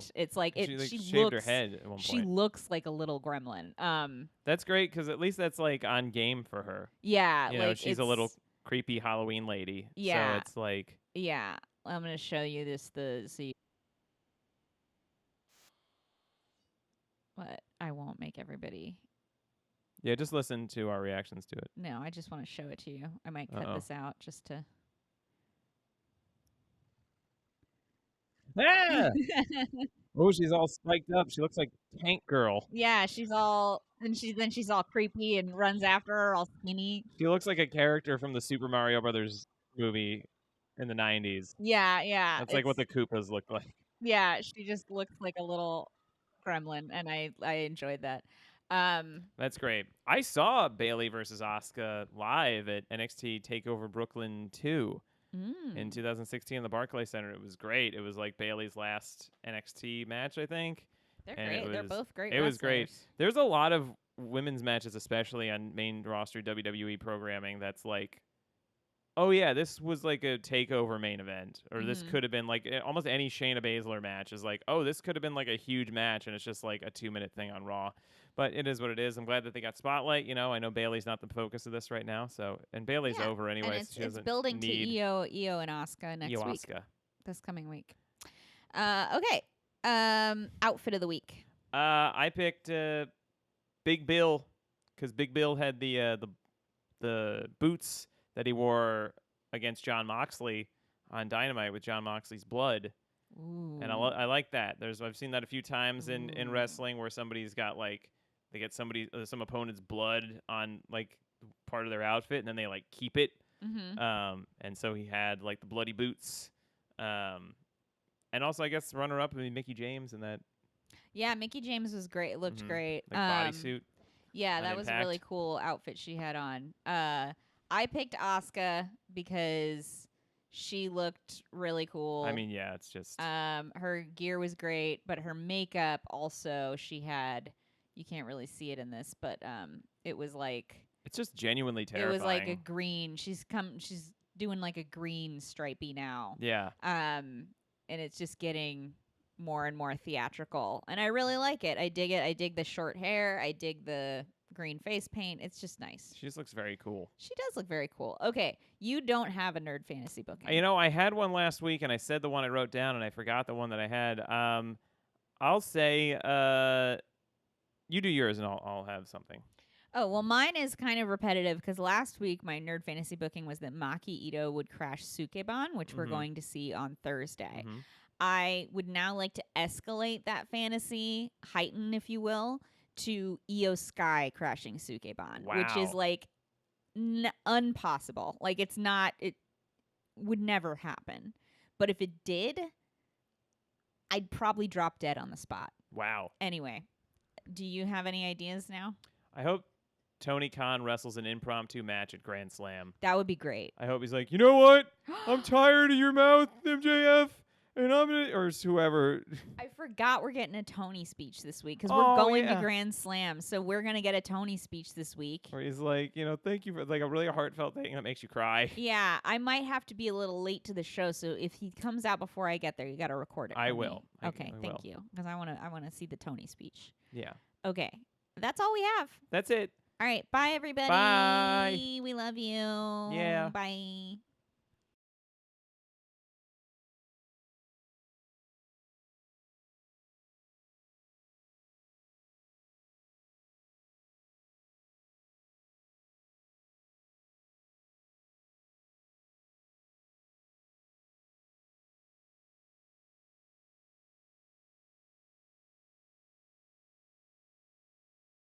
short. It's like She like she shaved looks her head at one she point. looks like a little gremlin. That's great because at least that's like on game for her. Yeah, You like know, she's a little it's- creepy Halloween lady. Yeah. So it's like Yeah, I'm gonna show you this. But I won't make everybody. yeah. Just listen to our reactions to it. No, I just want to show it to you. I might cut Uh-oh. this out just to. Ah! Oh, she's all spiked up. She looks like Tank Girl. Yeah, she's all and she's all creepy and runs after her, all skinny. She looks like a character from the Super Mario Brothers movie in the 90s. Yeah. That's like what the Koopas look like. Yeah, she just looks like a little gremlin, and I enjoyed that. That's great. I saw Bailey versus Asuka live at NXT Takeover Brooklyn 2 in 2016 in the Barclays Center. It was great. It was like Bailey's last NXT match, I think. They're and it great. They're was- both great. It was great. wrestlers. There's a lot of women's matches, especially on main roster WWE programming, that's like, oh yeah, this was like a takeover main event, or this Mhm. could have been like almost any Shayna Baszler match is like, oh, this could have been like a huge match, and it's just like a 2-minute thing on Raw. But it is what it is. I'm glad that they got spotlight. I know Bailey's not the focus of this right now, and Bailey's Yeah, over anyway. And it's, so she doesn't building to need Io and Asuka next Io week. Asuka. This coming week. Okay. Outfit of the week. I picked Big Bill because Big Bill had the boots that he wore against John Moxley on Dynamite with John Moxley's blood, Ooh. and I like that. I've seen that a few times in Ooh. wrestling where somebody's got like they get some opponent's blood on like part of their outfit, and then they like keep it. Mm-hmm. And so he had like the bloody boots, and also I guess runner up Mickey James in that Yeah, Mickey James was great. It looked Mhm. great. like bodysuit. Yeah, on that was a really Impact. cool outfit she had on. I picked Asuka because she looked really cool. I mean, yeah, it's just her gear was great, but her makeup also, she had, you can't really see it in this, but it was like it's just genuinely terrifying. it was like a green. She's doing like a green stripey now. Yeah. And it's just getting more and more theatrical, and I really like it. I dig it. I dig the short hair. I dig the green face paint. It's just nice. She just looks very cool. She does look very cool. Okay, you don't have a nerd fantasy booking. I had one last week, and I said the one I wrote down, and I forgot the one that I had. I'll say you do yours, and I'll have something. Oh, well, mine is kind of repetitive because last week my nerd fantasy booking was that Maki Ito would crash Sukeban, which we're Mhm. going to see on Thursday. Mhm. I would now like to escalate that fantasy, heighten, if you will, to Io Sky crashing Sukeban, which is Wow. like unpossible. Like it would never happen. But if it did, I'd probably drop dead on the spot. Wow. Anyway, do you have any ideas now? I hope Tony Khan wrestles an impromptu match at Grand Slam. That would be great. I hope he's like, you know what? I'm tired of your mouth, MJF, and I'm gonna, or whoever. I forgot we're getting a Tony speech this week because Oh, we're going to yeah. Grand Slam, so we're gonna get a Tony speech this week. Where he's like, thank you for like a really heartfelt thing that makes you cry. Yeah, I might have to be a little late to the show, so if he comes out before I get there, you got to record it. I for me. will. Okay, I thank will. you, because I wanna see the Tony speech. Yeah. Okay, that's all we have. That's it. All right, bye everybody. Bye. We love you. Yeah. Bye.